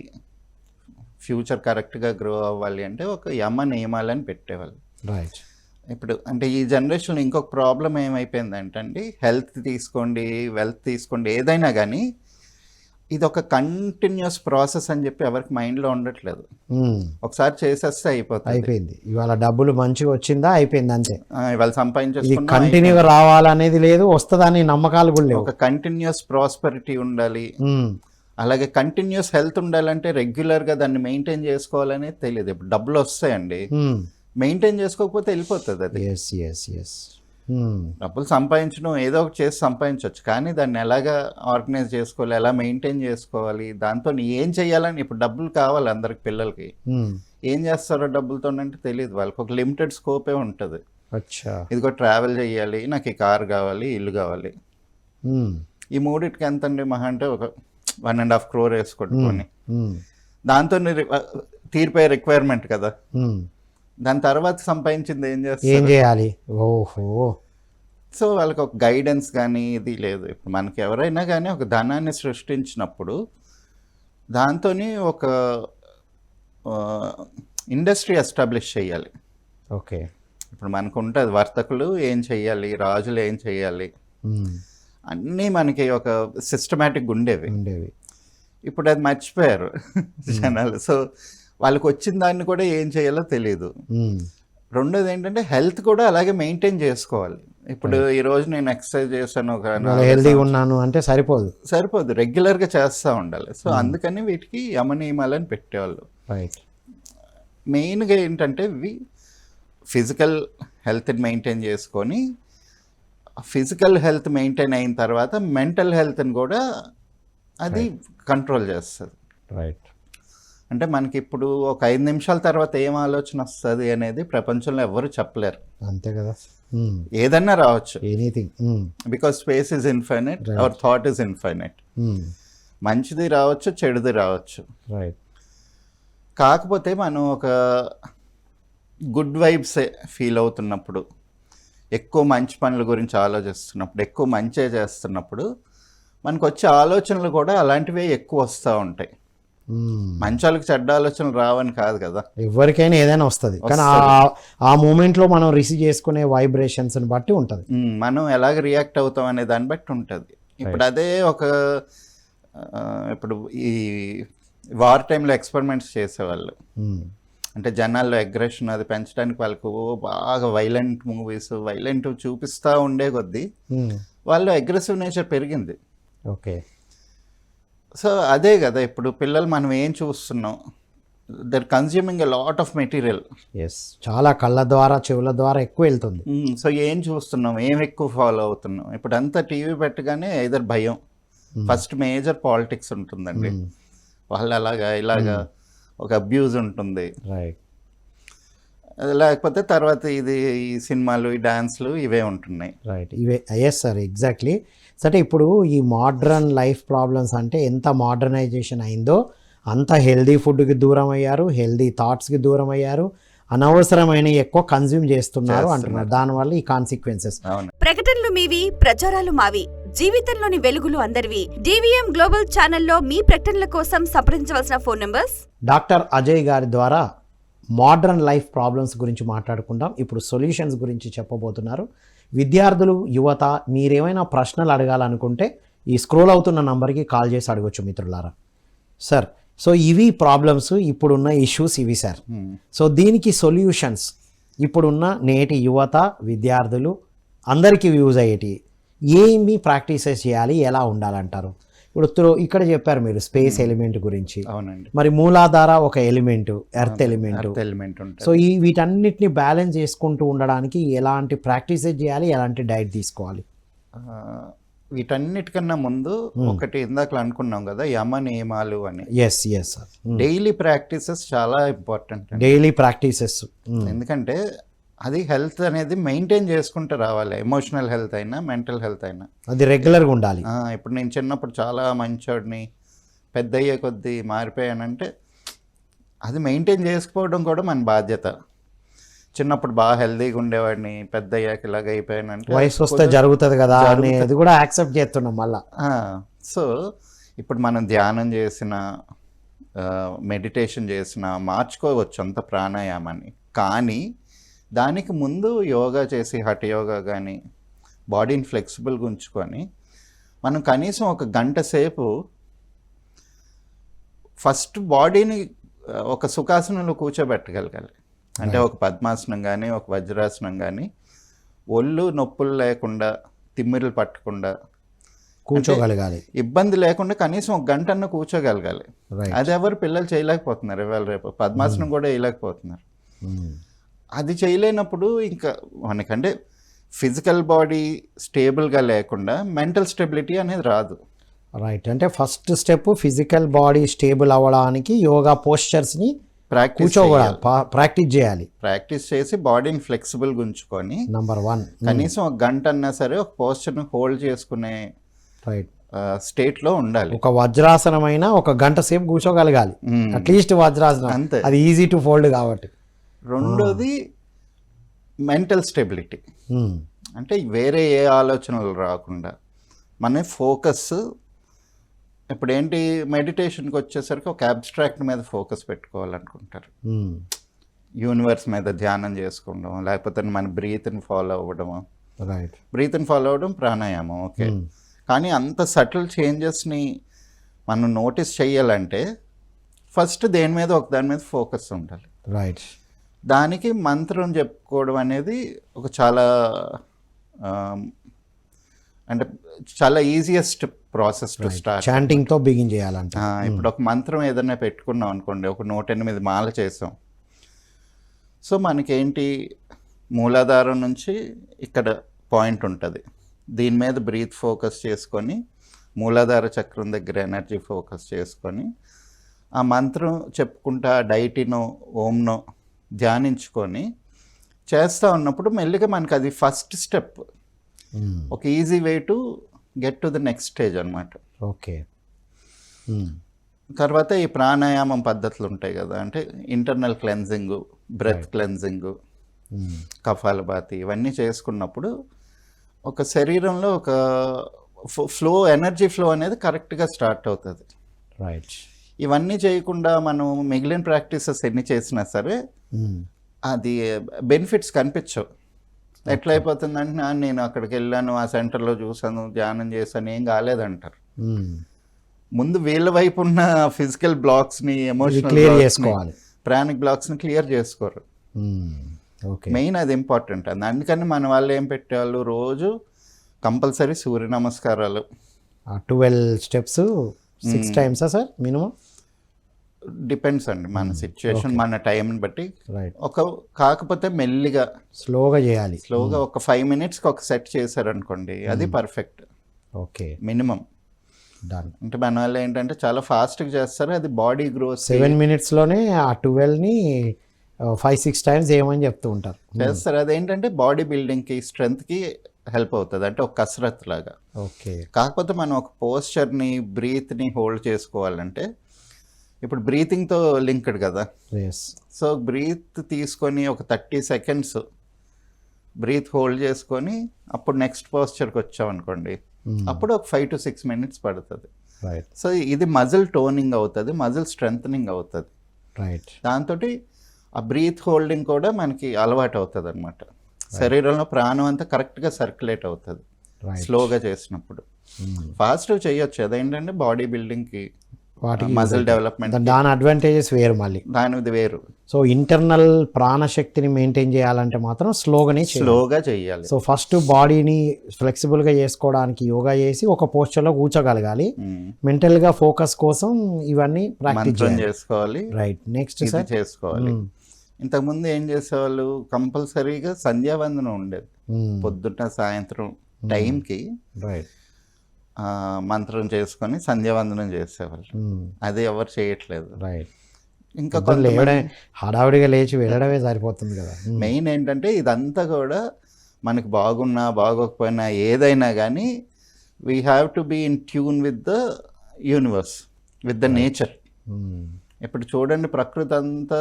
ఫ్యూచర్ కరెక్ట్గా గ్రో అవ్వాలి అంటే ఒక యమ నియమాలని పెట్టేవాళ్ళు. రైట్. ఇప్పుడు అంటే ఈ జనరేషన్లో ఇంకొక ప్రాబ్లం ఏమైపోయిందంటే అండి, హెల్త్ తీసుకోండి, వెల్త్ తీసుకోండి, ఏదైనా కానీ ఇది ఒక కంటిన్యూస్ ప్రాసెస్ అని చెప్పి ఎవరికి మైండ్లో ఉండట్లేదు. ఒకసారి చేసేస్తే అయిపోయింది. ఇవాళ డబ్బులు మంచిగా వచ్చిందా అయిపోయింది అంతే. ఇవాళ సంపాదించేసుకున్నా కంటిన్యూగా రావాలనేది లేదు, వస్తుందని నమ్మకాలు కూడా లేవు. ఒక కంటిన్యూస్ ప్రాస్పెరిటీ ఉండాలి, అలాగే కంటిన్యూస్ హెల్త్ ఉండాలంటే రెగ్యులర్గా దాన్ని మెయింటైన్ చేసుకోవాలనేది తెలియదు. ఇప్పుడు డబ్బులు వస్తాయండి, మెయింటైన్ చేసుకోకపోతే వెళ్ళిపోతుంది అది. డబ్బులు సంపాదించడం ఏదో ఒకటి చేసి సంపాదించవచ్చు, కానీ దాన్ని ఎలాగా ఆర్గనైజ్ చేసుకోవాలి, ఎలా మెయింటైన్ చేసుకోవాలి, దాంతో ఏం చేయాలని. ఇప్పుడు డబ్బులు కావాలి అందరికి, పిల్లలకి ఏం చేస్తారో డబ్బులతో అంటే తెలియదు వాళ్ళకి. ఒక లిమిటెడ్ స్కోపే ఉంటుంది. ఇదిగో ట్రావెల్ చేయాలి, నాకు ఈ కార్ కావాలి, ఇల్లు కావాలి, ఈ మూడింటికి ఎంత అండి మహా అంటే ఒక 1.5 crore వేసుకొట్టుకొని దాంతో తీరిపోయే రిక్వైర్మెంట్ కదా. దాని తర్వాత సంపాదించింది ఏం చేయాలి? ఓహో. సో వాళ్ళకి ఒక గైడెన్స్ కానీ ఇది లేదు. ఇప్పుడు మనకి ఎవరైనా కానీ ఒక ధనాన్ని సృష్టించినప్పుడు దాంతో ఒక ఇండస్ట్రీ ఎస్టాబ్లిష్ చేయాలి. ఓకే. ఇప్పుడు మనకు ఉంటుంది వర్తకులు ఏం చెయ్యాలి, రాజులు ఏం చెయ్యాలి, అన్నీ మనకి ఒక సిస్టమేటిక్గా ఉండేవి. ఇప్పుడు అది మర్చిపోయారు జనాలు. సో వాళ్ళకి వచ్చిన దాన్ని కూడా ఏం చేయాలో తెలియదు. రెండోది ఏంటంటే హెల్త్ కూడా అలాగే మెయింటైన్ చేసుకోవాలి. ఇప్పుడు ఈ రోజు నేను ఎక్సర్సైజ్ చేశాను, ఒక హెల్తీగా ఉన్నాను అంటే సరిపోదు, రెగ్యులర్గా చేస్తూ ఉండాలి. సో అందుకని వీటికి యమనియమాలని పెట్టేవాళ్ళు. మెయిన్గా ఏంటంటే ఫిజికల్ హెల్త్ని మెయింటైన్ చేసుకొని, ఫిజికల్ హెల్త్ మెయింటైన్ అయిన తర్వాత మెంటల్ హెల్త్ని కూడా అది కంట్రోల్ చేస్తుంది. రైట్. అంటే మనకి ఇప్పుడు ఒక 5 నిమిషాల తర్వాత ఏం ఆలోచన వస్తుంది అనేది ప్రపంచంలో ఎవరు చెప్పలేరు. అంతే కదా. ఏదన్నా రావచ్చు, anything, because space is infinite, our thought is infinite. మంచిది రావచ్చు, చెడుది రావచ్చు. రైట్. కాకపోతే మనం ఒక గుడ్ వైబ్స్ ఫీల్ అవుతున్నప్పుడు, ఎక్కువ మంచి పనుల గురించి ఆలోచిస్తున్నప్పుడు, ఎక్కువ మంచి చేస్తున్నప్పుడు మనకు వచ్చే ఆలోచనలు కూడా అలాంటివే ఎక్కువ వస్తూ ఉంటాయి. మంచి వాళ్ళకి చెడ్డ ఆలోచనలు రావని కాదు కదా, ఎవరికైనా ఏదైనా వస్తుంది. కానీ ఆ మూమెంట్లో మనం రిసీవ్ చేసుకునే వైబ్రేషన్స్ని బట్టి ఉంటుంది, మనం ఎలాగ రియాక్ట్ అవుతాం అనే దాన్ని బట్టి ఉంటుంది. ఇప్పుడు అదే ఇప్పుడు ఈ వార్ టైంలో ఎక్స్పెరిమెంట్స్ చేసేవాళ్ళు. అంటే జనాల్లో అగ్రెషన్ అది పెంచడానికి వాళ్ళకు బాగా వైలెంట్ మూవీస్, వైలెంట్ చూపిస్తూ ఉండే కొద్దీ వాళ్ళు అగ్రెసివ్ నేచర్ పెరిగింది. ఓకే. సో అదే కదా ఇప్పుడు పిల్లలు మనం ఏం చూస్తున్నాం, their consuming a lot of material. చాలా కళ్ళ ద్వారా చెవుల ద్వారా ఎక్కువ వెళ్తుంది. సో ఏం చూస్తున్నాం, ఏం ఎక్కువ ఫాలో అవుతున్నాం. ఇప్పుడు అంతా టీవీ పెట్టగానే ఏదర్ భయం, ఫస్ట్ మేజర్ పాలిటిక్స్ ఉంటుందండి, వాళ్ళు అలాగా ఇలాగా ఒక అబ్యూజ్ ఉంటుంది. రైట్. లేకపోతే తర్వాత ఇది ఈ సినిమాలు, ఈ డాన్స్లు ఇవే ఉంటున్నాయి. రైట్. ఇవే. Yes sir, exactly. సరే, ఇప్పుడు ఈ మోడ్రన్ లైఫ్ ప్రాబ్లమ్స్ అంటే ఎంత మోడర్నైజేషన్ అయిందో అంత హెల్దీ ఫుడ్కి దూరం అయ్యారు, హెల్దీ థాట్స్కి దూరం అయ్యారు, అనవసరమైన ఎక్కువ కన్జ్యూమ్ చేస్తున్నారు అంటున్నారు. దానివల్ల ఈ కాన్సిక్వెన్సెస్. ప్రకటనలు మీవి, ప్రచారాలు మావి, జీవితంలోని వెలుగులు అందరివి. DVM గ్లోబల్ ఛానల్లో మీ ప్రకటనల కోసం సంప్రదించవలసిన ఫోన్ నంబర్స్. డాక్టర్ అజయ్ గారి ద్వారా మోడ్రన్ లైఫ్ ప్రాబ్లమ్స్ గురించి మాట్లాడుకుందాం. ఇప్పుడు సొల్యూషన్స్ గురించి చెప్పబోతున్నారు. విద్యార్థులు, యువత, మీరేమైనా ప్రశ్నలు అడగాలనుకుంటే ఈ స్క్రోల్ అవుతున్న నంబర్కి కాల్ చేసి అడగొచ్చు మిత్రులారా. సార్, సో ఇవి ప్రాబ్లమ్స్, ఇప్పుడున్న ఇష్యూస్ ఇవి సార్. సో దీనికి సొల్యూషన్స్ ఇప్పుడున్న నేటి యువత, విద్యార్థులు అందరికీ యూజ్ అయ్యేటి ఏమి ప్రాక్టీసెస్ చేయాలి, ఎలా ఉండాలంటారు? ఇప్పుడు ఇక్కడ చెప్పారు మీరు స్పేస్ ఎలిమెంట్ గురించి. అవునండి. మరి మూలాధార ఒక ఎలిమెంట్, ఎర్త్ ఎలిమెంట్. సో వీటన్నిటిని బ్యాలెన్స్ చేసుకుంటూ ఉండడానికి ఎలాంటి ప్రాక్టీసెస్ చేయాలి, ఎలాంటి డైట్ తీసుకోవాలి? వీటన్నిటికన్నా ముందు ఒకటి ఇందాక అనుకున్నాం కదా యమ నియమాలు అని. Yes sir. డైలీ ప్రాక్టీసెస్ చాలా ఇంపార్టెంట్ అండి. Daily practices. ఎందుకంటే అది హెల్త్ అనేది మెయింటైన్ చేసుకుంటూ రావాలి, ఎమోషనల్ హెల్త్ అయినా మెంటల్ హెల్త్ అయినా అది రెగ్యులర్గా ఉండాలి. ఇప్పుడు నేను చిన్నప్పుడు చాలా మంచోడిని, పెద్ద అయ్యే కొద్దీ మారిపోయానంటే అది మెయింటైన్ చేసుకోవడం కూడా మన బాధ్యత. చిన్నప్పుడు బాగా హెల్తీగా ఉండేవాడిని, పెద్ద అయ్యాక ఇలాగ అయిపోయానంటే వయసు వస్తే జరుగుతుంది కదా అనేది కూడా యాక్సెప్ట్ చేస్తున్నాం మళ్ళా. సో ఇప్పుడు మనం ధ్యానం చేసిన, మెడిటేషన్ చేసిన మార్చుకోవచ్చు అంత ప్రాణాయామాన్ని. కానీ దానికి ముందు యోగా చేసి, హఠ యోగా కానీ బాడీని ఫ్లెక్సిబుల్గా ఉంచుకొని మనం కనీసం 1 గంట సేపు ఫస్ట్ బాడీని ఒక సుఖాసనంలో కూర్చోబెట్టగలగాలి. అంటే ఒక పద్మాసనం కానీ, ఒక వజ్రాసనం కానీ, ఒళ్ళు నొప్పులు లేకుండా, తిమ్మిరులు పట్టకుండా కూర్చోగలగాలి, ఇబ్బంది లేకుండా కనీసం 1 గంట అన్న కూర్చోగలగాలి. అది ఎవరు పిల్లలు చేయలేకపోతున్నారు ఇవాళ రేపు. పద్మాసనం కూడా వేయలేకపోతున్నారు. అది చేయలేనప్పుడు ఇంకా మనకంటే ఫిజికల్ బాడీ స్టేబుల్గా లేకుండా మెంటల్ స్టెబిలిటీ అనేది రాదు. రైట్. అంటే first step physical body stable అవ్వడానికి యోగా పోస్చర్స్ని ప్రాక్టీస్ చేయాలి. ప్రాక్టీస్ చేసి బాడీని ఫ్లెక్సిబుల్గా ఉంచుకొని నంబర్ 1 కనీసం 1 గంట అన్నా సరే ఒక పోస్చర్ని హోల్డ్ చేసుకునే స్టేట్లో ఉండాలి. ఒక వజ్రాసనం అయినా 1 గంట సేపు కూర్చోగలగాలి అట్లీస్ట్. వజ్రాసనం అంతే, అది ఈజీ టు ఫోల్డ్ కాబట్టి. రెండోది మెంటల్ స్టెబిలిటీ. అంటే వేరే ఏ ఆలోచనలు రాకుండా మన ఫోకస్. ఇప్పుడు ఏంటి, మెడిటేషన్కి వచ్చేసరికి ఒక అబ్స్ట్రాక్ట్ మీద ఫోకస్ పెట్టుకోవాలనుకుంటారు. యూనివర్స్ మీద ధ్యానం చేసుకోవడం, లేకపోతే మన బ్రీత్ని ఫాలో అవ్వడము. రైట్. బ్రీత్ని ఫాలో అవ్వడం ప్రాణాయామం, ఓకే. కానీ అంత సటిల్ చేంజెస్ని మనం నోటీస్ చేయాలంటే ఫస్ట్ దాని మీద ఫోకస్ ఉండాలి. రైట్. దానికి మంత్రం చెప్పుకోవడం అనేది ఒక చాలా అంటే చాలా ఈజియెస్ట్ ప్రాసెస్ టు స్టార్ట్. చాంటింగ్తో బిగిన్ చేయాలంటే ఇప్పుడు ఒక మంత్రం ఏదైనా పెట్టుకున్నాం అనుకోండి, ఒక 108 మాల చేసాం. సో మనకేంటి, మూలాధారం నుంచి ఇక్కడ పాయింట్ ఉంటుంది, దీని మీద బ్రీత్ ఫోకస్ చేసుకొని, మూలాధార చక్రం దగ్గర ఎనర్జీ ఫోకస్ చేసుకొని, ఆ మంత్రం చెప్పుకుంటా డైటినో ఓంనో ధ్యానించుకొని చేస్తూ ఉన్నప్పుడు మెల్లిగా మనకు అది ఫస్ట్ స్టెప్, ఒక easy way to get to the next stage అనమాట. ఓకే. తర్వాత ఈ ప్రాణాయామం పద్ధతులు ఉంటాయి కదా, అంటే internal cleansing, breath cleansing, kapalbhati, ఇవన్నీ చేసుకున్నప్పుడు ఒక శరీరంలో ఒక ఫ్లో, ఎనర్జీ ఫ్లో అనేది కరెక్ట్గా స్టార్ట్ అవుతుంది. రైట్. ఇవన్నీ చేయకుండా మనం మిగిలిన ప్రాక్టీసెస్ ఎన్ని చేసినా సరే అది బెనిఫిట్స్ కనిపించవు. ఎట్లా అయిపోతుందంటే, నేను అక్కడికి వెళ్ళాను, ఆ సెంటర్లో చూసాను, ధ్యానం చేశాను, ఏం కాలేదంటారు. ముందు వీళ్ళ వైపు ఉన్న ఫిజికల్ బ్లాక్స్ని, ఎమోషనల్ చేసుకోవాలి, ప్రాణిక్ బ్లాక్స్ని క్లియర్ చేసుకోరు. మెయిన్ అది ఇంపార్టెంట్. అందుకని మన వాళ్ళు ఏం పెట్టేవాళ్ళు, రోజు కంపల్సరీ సూర్య నమస్కారాలు 12 steps 6 times sir minimum. Depends అండి మన సిచ్యువేషన్, మన టైంని బట్టి. రైట్. కాకపోతే మెల్లిగా స్లోగా చేయాలి. స్లోగా ఒక 5 minutesకి ఒక సెట్ చేశారనుకోండి, అది పర్ఫెక్ట్. ఓకే. మినిమం. అంటే మన వాళ్ళు ఏంటంటే చాలా ఫాస్ట్గా చేస్తారు, అది బాడీ గ్రోత్. 7 minutesలోనే ఆ 12ని 5-6 times చేయమని చెప్తూ ఉంటారు. చేస్తారు. అదేంటంటే బాడీ బిల్డింగ్కి, స్ట్రెంగ్త్కి హెల్ప్ అవుతుంది, అంటే ఒక కసరత్ లాగా. ఓకే. కాకపోతే మనం ఒక పోస్చర్ని, బ్రీత్ని హోల్డ్ చేసుకోవాలంటే, ఇప్పుడు బ్రీతింగ్తో లింక్డ్ కదా. సో బ్రీత్ తీసుకొని ఒక 30 seconds బ్రీత్ హోల్డ్ చేసుకొని అప్పుడు నెక్స్ట్ పోస్చర్కి వచ్చామనుకోండి, అప్పుడు ఒక 5 to 6 minutes పడుతుంది. సో ఇది మజిల్ టోనింగ్ అవుతుంది, మజిల్ స్ట్రెంథనింగ్ అవుతుంది. దాంతో ఆ బ్రీత్ హోల్డింగ్ కూడా మనకి అలవాటు అవుతుంది అనమాట. శరీరంలో ప్రాణం అంతా కరెక్ట్గా సర్క్యులేట్ అవుతుంది స్లోగా చేసినప్పుడు. ఫాస్ట్గా చేయొచ్చు, అదేంటంటే బాడీ బిల్డింగ్కి, మజిల్ డెవలప్మెంట్, దాని అడ్వాంటేజెస్ వేరు, మళ్ళీ దానిది వేరు. సో ఇంటర్నల్ ప్రాణశక్తిని మెయింటైన్ చేయాలంటే మాత్రం స్లోగా చేయాలి. సో ఫస్ట్ బాడీని ఫ్లెక్సిబుల్గా చేసుకోవడానికి యోగా చేసి ఒక పోస్చర్లో కూర్చోగలగాలి. మెంటల్గా ఫోకస్ కోసం ఇవన్నీ ప్రాక్టీస్ చేసుకోవాలి. రైట్. నెక్స్ట్ చేసుకోవాలి. ఇంతకుముందు ఏం చేసేవాళ్ళు, కంపల్సరీగా సంధ్యావందనం ఉండేది పొద్దున్న సాయంత్రం టైంకి రైట్. మంత్రం చేసుకొని సంధ్యావందనం చేసేవాళ్ళు. అది ఎవరు చేయట్లేదు. రైట్. ఇంకా లేవడం హడావుడిగా లేచి వెళ్ళడమే సరిపోతుంది కదా. మెయిన్ ఏంటంటే ఇదంతా కూడా మనకి బాగున్నా బాగోకపోయినా ఏదైనా కానీ we have to be in tune with the universe, with the nature. ఇప్పుడు చూడండి, ప్రకృతి అంతా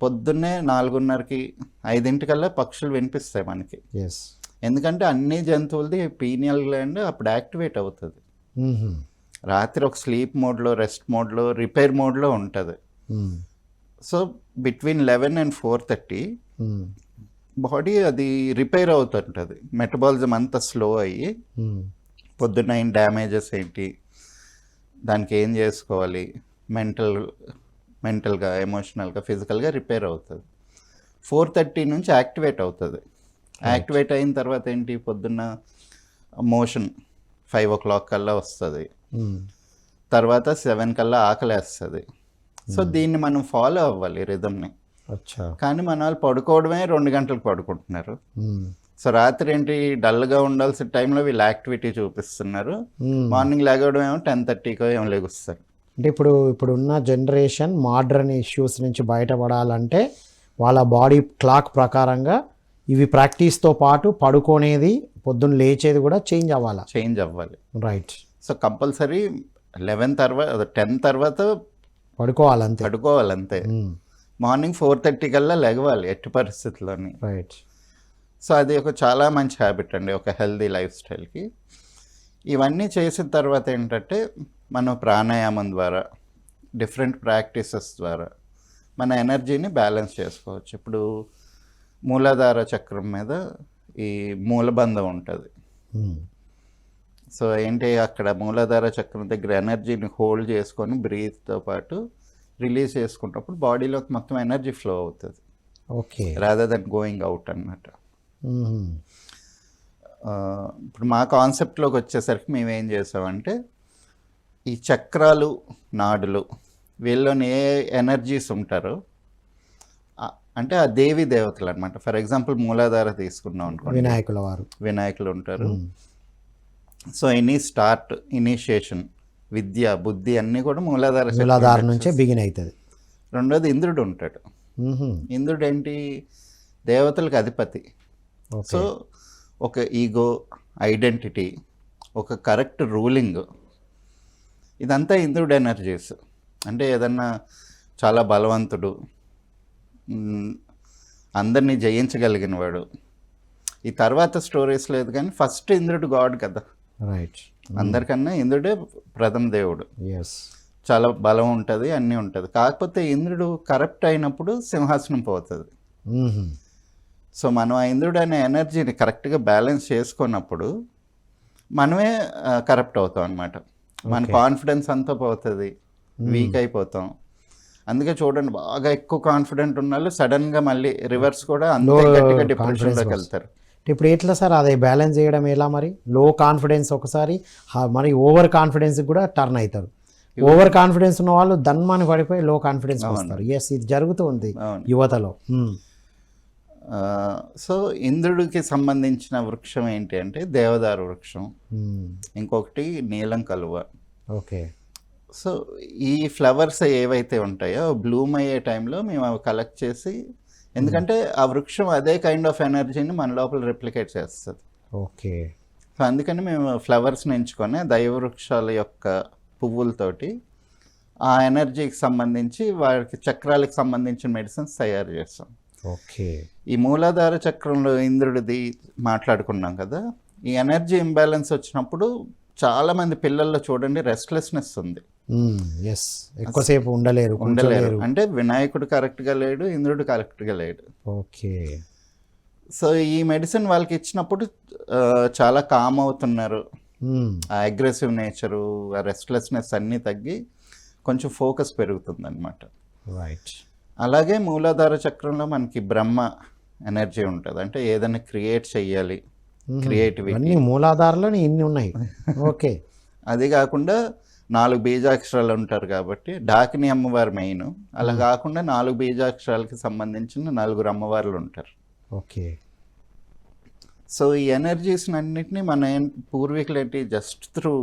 పొద్దున్నే 4:30కి 5 పక్షులు వినిపిస్తాయి మనకి. ఎస్. ఎందుకంటే అన్ని జంతువులది పీనియల్ గ్లాండ్ అప్పుడు యాక్టివేట్ అవుతుంది. రాత్రి ఒక స్లీప్ మోడ్లో, రెస్ట్ మోడ్లో, రిపేర్ మోడ్లో ఉంటుంది. సో బిట్వీన్ 11 and 4:30 బాడీ అది రిపేర్ అవుతుంటుంది. మెటబాలిజం అంతా స్లో అయ్యి పొద్దున్న అయిన డ్యామేజెస్ ఏంటి, దానికి ఏం చేసుకోవాలి, మెంటల్గా, ఎమోషనల్గా, ఫిజికల్గా రిపేర్ అవుతుంది. 4:30 నుంచి యాక్టివేట్ అవుతుంది. యాక్టివేట్ అయిన తర్వాత ఏంటి, పొద్దున్న మోషన్ 5 o'clock కల్లా వస్తుంది. తర్వాత 7 కల్లా ఆకలేస్తుంది. సో దీన్ని మనం ఫాలో అవ్వాలి రిథమ్ని. కానీ మన వాళ్ళు పడుకోవడమే 2 గంటలకు పడుకుంటున్నారు. సో రాత్రి ఏంటి, డల్గా ఉండాల్సిన టైంలో వీళ్ళు యాక్టివిటీ చూపిస్తున్నారు. మార్నింగ్ లేగడం ఏమో 10:30కో ఏమో లెగుస్తారు. అంటే ఇప్పుడున్న జనరేషన్ మోడ్రన్ ఇష్యూస్ నుంచి బయటపడాలంటే వాళ్ళ బాడీ క్లాక్ ప్రకారంగా ఇవి ప్రాక్టీస్తో పాటు పడుకోనేది, పొద్దున్న లేచేది కూడా చేంజ్ అవ్వాలి. రైట్. సో కంపల్సరీ 11 తర్వాత 10 తర్వాత పడుకోవాలంతే. మార్నింగ్ 4:30 కల్లా లెగవాలి ఎట్టి పరిస్థితుల్లోని. రైట్. సో అది ఒక చాలా మంచి హ్యాబిట్ అండి ఒక హెల్దీ లైఫ్ స్టైల్కి. ఇవన్నీ చేసిన తర్వాత ఏంటంటే మనం ప్రాణాయామం ద్వారా, డిఫరెంట్ ప్రాక్టీసెస్ ద్వారా మన ఎనర్జీని బ్యాలెన్స్ చేసుకోవచ్చు. ఇప్పుడు మూలాధార చక్రం మీద ఈ మూలబంధం ఉంటుంది. సో ఏంటి, అక్కడ మూలాధార చక్రం దగ్గర ఎనర్జీని హోల్డ్ చేసుకొని బ్రీత్తో పాటు రిలీజ్ చేసుకున్నప్పుడు బాడీలోకి మొత్తం ఎనర్జీ ఫ్లో అవుతుంది. Okay. Rather than going out అన్నమాట. ఇప్పుడు మా కాన్సెప్ట్లోకి వచ్చేసరికి మేము ఏం చేసామంటే, ఈ చక్రాలు, నాడులు, వీళ్ళలోని ఏ ఎనర్జీస్ ఉంటారో అంటే ఆ దేవి దేవతలు అనమాట. ఫర్ ఎగ్జాంపుల్ మూలాధార తీసుకున్నాం అనుకోండి, వినాయకులు ఉంటారు. సో ఇనిషియేషన్, విద్య, బుద్ధి అన్నీ కూడా మూలాధార నుంచే బిగిన్ అవుతుంది. రెండోది ఇంద్రుడు ఉంటాడు. ఇంద్రుడు ఏంటి, దేవతలకు అధిపతి. సో ఒక ఈగో, ఐడెంటిటీ, ఒక కరెక్ట్ రూలింగ్, ఇదంతా ఇంద్రుడు ఎనర్జీస్. అంటే ఏదన్నా చాలా బలవంతుడు, అందరినీ జయించగలిగిన వాడు. ఈ తర్వాత స్టోరీస్ లేదు కానీ ఫస్ట్ ఇంద్రుడు గాడ్ కదా. రైట్. అందరికన్నా ఇంద్రుడే ప్రథమ దేవుడు. ఎస్. చాలా బలం ఉంటుంది, అన్నీ ఉంటుంది. కాకపోతే ఇంద్రుడు కరప్ట్ అయినప్పుడు సింహాసనం పోతుంది. సో మనం ఆ ఇంద్రుడు అనే ఎనర్జీని కరెక్ట్గా బ్యాలెన్స్ చేసుకున్నప్పుడు మనమే కరప్ట్ అవుతాం అనమాట. మన కాన్ఫిడెన్స్ అంతా పోతుంది, వీక్ అయిపోతాం. అందుకే చూడండి, బాగా ఎక్కువ కాన్ఫిడెంట్ ఉన్న వాళ్ళు సడన్గా మళ్ళీ రివర్స్ కూడా అంతే గట్టిగా డిప్రెషన్లోకి వెళ్తారు. ఇప్పుడు ఎట్లా సార్ అది బ్యాలెన్స్ చేయడం ఎలా? మరి లో కాన్ఫిడెన్స్ ఒకసారి, మరి ఓవర్ కాన్ఫిడెన్స్ కూడా టర్న్ అవుతారు. ఓవర్ కాన్ఫిడెన్స్ ఉన్న వాళ్ళు దన్మాని పడిపోయి లో కాన్ఫిడెన్స్ వస్తారు. ఎస్, ఇది జరుగుతుంది యువతలో. సో ఇంద్రుడికి సంబంధించిన వృక్షం ఏంటి అంటే దేవదారు వృక్షం, ఇంకొకటి నీలం కలువ. ఓకే. సో ఈ ఫ్లవర్స్ ఏవైతే ఉంటాయో బ్లూమ్ అయ్యే టైంలో మేము అవి కలెక్ట్ చేసి, ఎందుకంటే ఆ వృక్షం అదే కైండ్ ఆఫ్ ఎనర్జీని మన లోపల రెప్లికేట్ చేస్తుంది. ఓకే. సో అందుకని మేము ఫ్లవర్స్ని ఎంచుకొని దైవ వృక్షాల యొక్క పువ్వులతోటి ఆ ఎనర్జీకి సంబంధించి వారికి చక్రాలకు సంబంధించిన మెడిసిన్స్ తయారు చేస్తాం. ఓకే. ఈ మూలాధార చక్రంలో ఇంద్రుడిది మాట్లాడుకున్నాం కదా, ఈ ఎనర్జీ ఇంబ్యాలెన్స్ వచ్చినప్పుడు చాలామంది పిల్లల్లో చూడండి రెస్ట్లెస్నెస్ ఉంది. ఎక్కువసేపు ఉండలేరు. అంటే వినాయకుడు కరెక్ట్గా లేడు, ఇంద్రుడు కరెక్ట్గా లేడు. ఓకే. సో ఈ మెడిసిన్ వాళ్ళకి ఇచ్చినప్పుడు చాలా కామ్ అవుతున్నారు. ఆ అగ్రెసివ్ నేచరు, ఆ రెస్ట్లెస్నెస్ అన్నీ తగ్గి కొంచెం ఫోకస్ పెరుగుతుంది అనమాట. రైట్. అలాగే మూలాధార చక్రంలో మనకి బ్రహ్మ ఎనర్జీ ఉంటుంది. అంటే ఏదైనా క్రియేట్ చెయ్యాలి, క్రియేటివిటీ. మూలాధారలో ఇన్ని ఉన్నాయి. ఓకే. అది కాకుండా 4 బీజాక్షరాలు ఉంటారు కాబట్టి డాకిని అమ్మవారు మెయిన్. అలా కాకుండా 4 బీజాక్షరాలకి సంబంధించిన 4 అమ్మవార్లు ఉంటారు. ఓకే. సో ఈ ఎనర్జీస్ అన్నిటిని మన పూర్వీకులు ఏంటి జస్ట్ త్రూ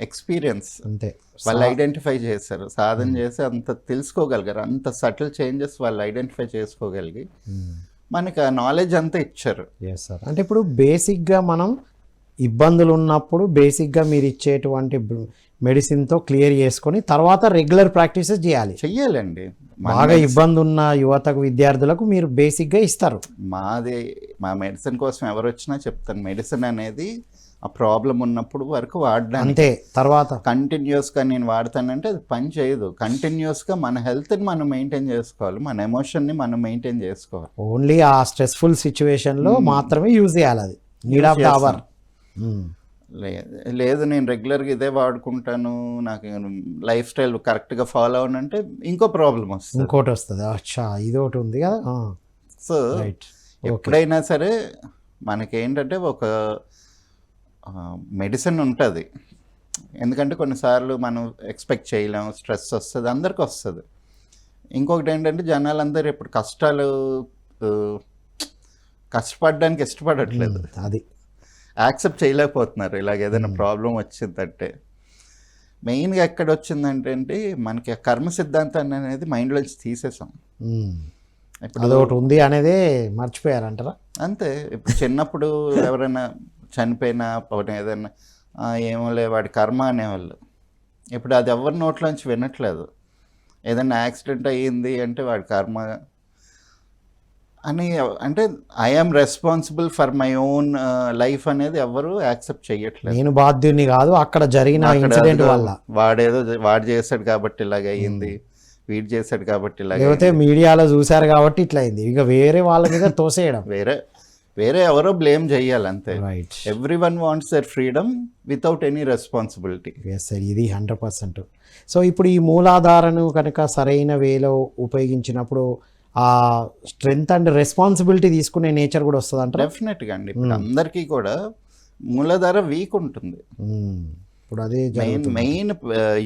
ఎక్స్పీరియన్స్ అంతే. వాళ్ళు ఐడెంటిఫై చేశారు, సాధన చేసి అంత తెలుసుకోగలిగారు, అంత సటిల్ చేంజెస్ వాళ్ళు ఐడెంటిఫై చేసుకోగలిగి మనకి ఆ నాలెడ్జ్ అంతా ఇచ్చారు. Yes sir. అంటే ఇప్పుడు బేసిక్గా మనం ఇబ్బందులు ఉన్నప్పుడు బేసిక్గా మీరు ఇచ్చేటువంటి మెడిసిన్తో క్లియర్ చేసుకొని తర్వాత రెగ్యులర్ ప్రాక్టీసెస్ చేయాలి. చెయ్యాలండి. బాగా ఇబ్బంది ఉన్న యువతకు విద్యార్థులకు మీరు బేసిక్గా ఇస్తారు. మా మెడిసిన్ కోసం ఎవరు వచ్చినా చెప్తాను, మెడిసిన్ అనేది ఆ ప్రాబ్లం ఉన్నప్పుడు వరకు వాడడానికి, అంతే. తర్వాత కంటిన్యూస్గా నేను వాడతానంటే అది పని చేయదు. కంటిన్యూస్గా మన హెల్త్ని మనం మెయింటైన్ చేసుకోవాలి, మన ఎమోషన్ని మనం మెయింటైన్ చేసుకోవాలి. ఓన్లీ ఆ స్ట్రెస్ఫుల్ సిచ్యువేషన్లో మాత్రమే యూజ్ చేయాలి, అది నీడ్ ఆఫ్ ద అవర్. లేదు నేను రెగ్యులర్గా ఇదే వాడుకుంటాను, నాకు లైఫ్ స్టైల్ కరెక్ట్గా ఫాలో అవనంటే ఇంకో ప్రాబ్లం వస్తుంది, ఇంకోటి వస్తుంది. అచ్చా, ఇది ఒకటి ఉంది కదా. సో ఎప్పుడైనా సరే మనకేంటంటే ఒక మెడిసిన్ ఉంటుంది, ఎందుకంటే కొన్నిసార్లు మనం ఎక్స్పెక్ట్ చేయలేము, స్ట్రెస్ వస్తుంది, అందరికి వస్తుంది. ఇంకొకటి ఏంటంటే జనాలందరూ ఇప్పుడు కష్టపడడానికి ఇష్టపడట్లేదు, అది యాక్సెప్ట్ చేయలేకపోతున్నారు. ఇలాగ ఏదైనా ప్రాబ్లం వచ్చిందంటే మెయిన్గా ఎక్కడ వచ్చిందంటే మనకి ఆ కర్మ సిద్ధాంతాన్ని అనేది మైండ్లోంచి తీసేసాం. ఇప్పుడు అదొకటి ఉంది అనేదే మర్చిపోయారంటారా? అంతే. ఇప్పుడు చిన్నప్పుడు ఎవరైనా చనిపోయినా ఏదైనా ఏమోలే వాడి కర్మ అనేవాళ్ళు. ఇప్పుడు అది ఎవరి నోట్లోంచి వినట్లేదు. ఏదైనా యాక్సిడెంట్ అయ్యింది అంటే వాడి కర్మ అని, అంటే I'm responsible for my own life అనేది ఎవరు యాక్సెప్ట్ చేయట్లేదు. నేను బాధ్యుని కాదు, అక్కడ జరిగిన ఇన్సిడెంట్ వల్ల వాడు చేశాడు కాబట్టి ఇలాగ అయ్యింది, వీడు చేశాడు కాబట్టి ఇలాగ, లేకపోతే మీడియాలో చూశారు కాబట్టి ఇట్లా అయింది, ఇక వేరే వాళ్ళ మీద తోసేయడం, వేరే ఎవరో బ్లేమ్ చేయాలి అంతే. Right. Everyone wants their freedom without any responsibility. Yes sir, ఇది 100%. సో ఇప్పుడు ఈ మూలాధారను కనుక సరైన వేలో ఉపయోగించినప్పుడు ఆ స్ట్రెంగ్త్ అండ్ రెస్పాన్సిబిలిటీ తీసుకునే నేచర్ కూడా వస్తుంది అంటే డెఫినెట్గా అండి. ఇప్పుడు అందరికీ కూడా మూలాధార వీక్ ఉంటుంది. ఇప్పుడు అదే మెయిన్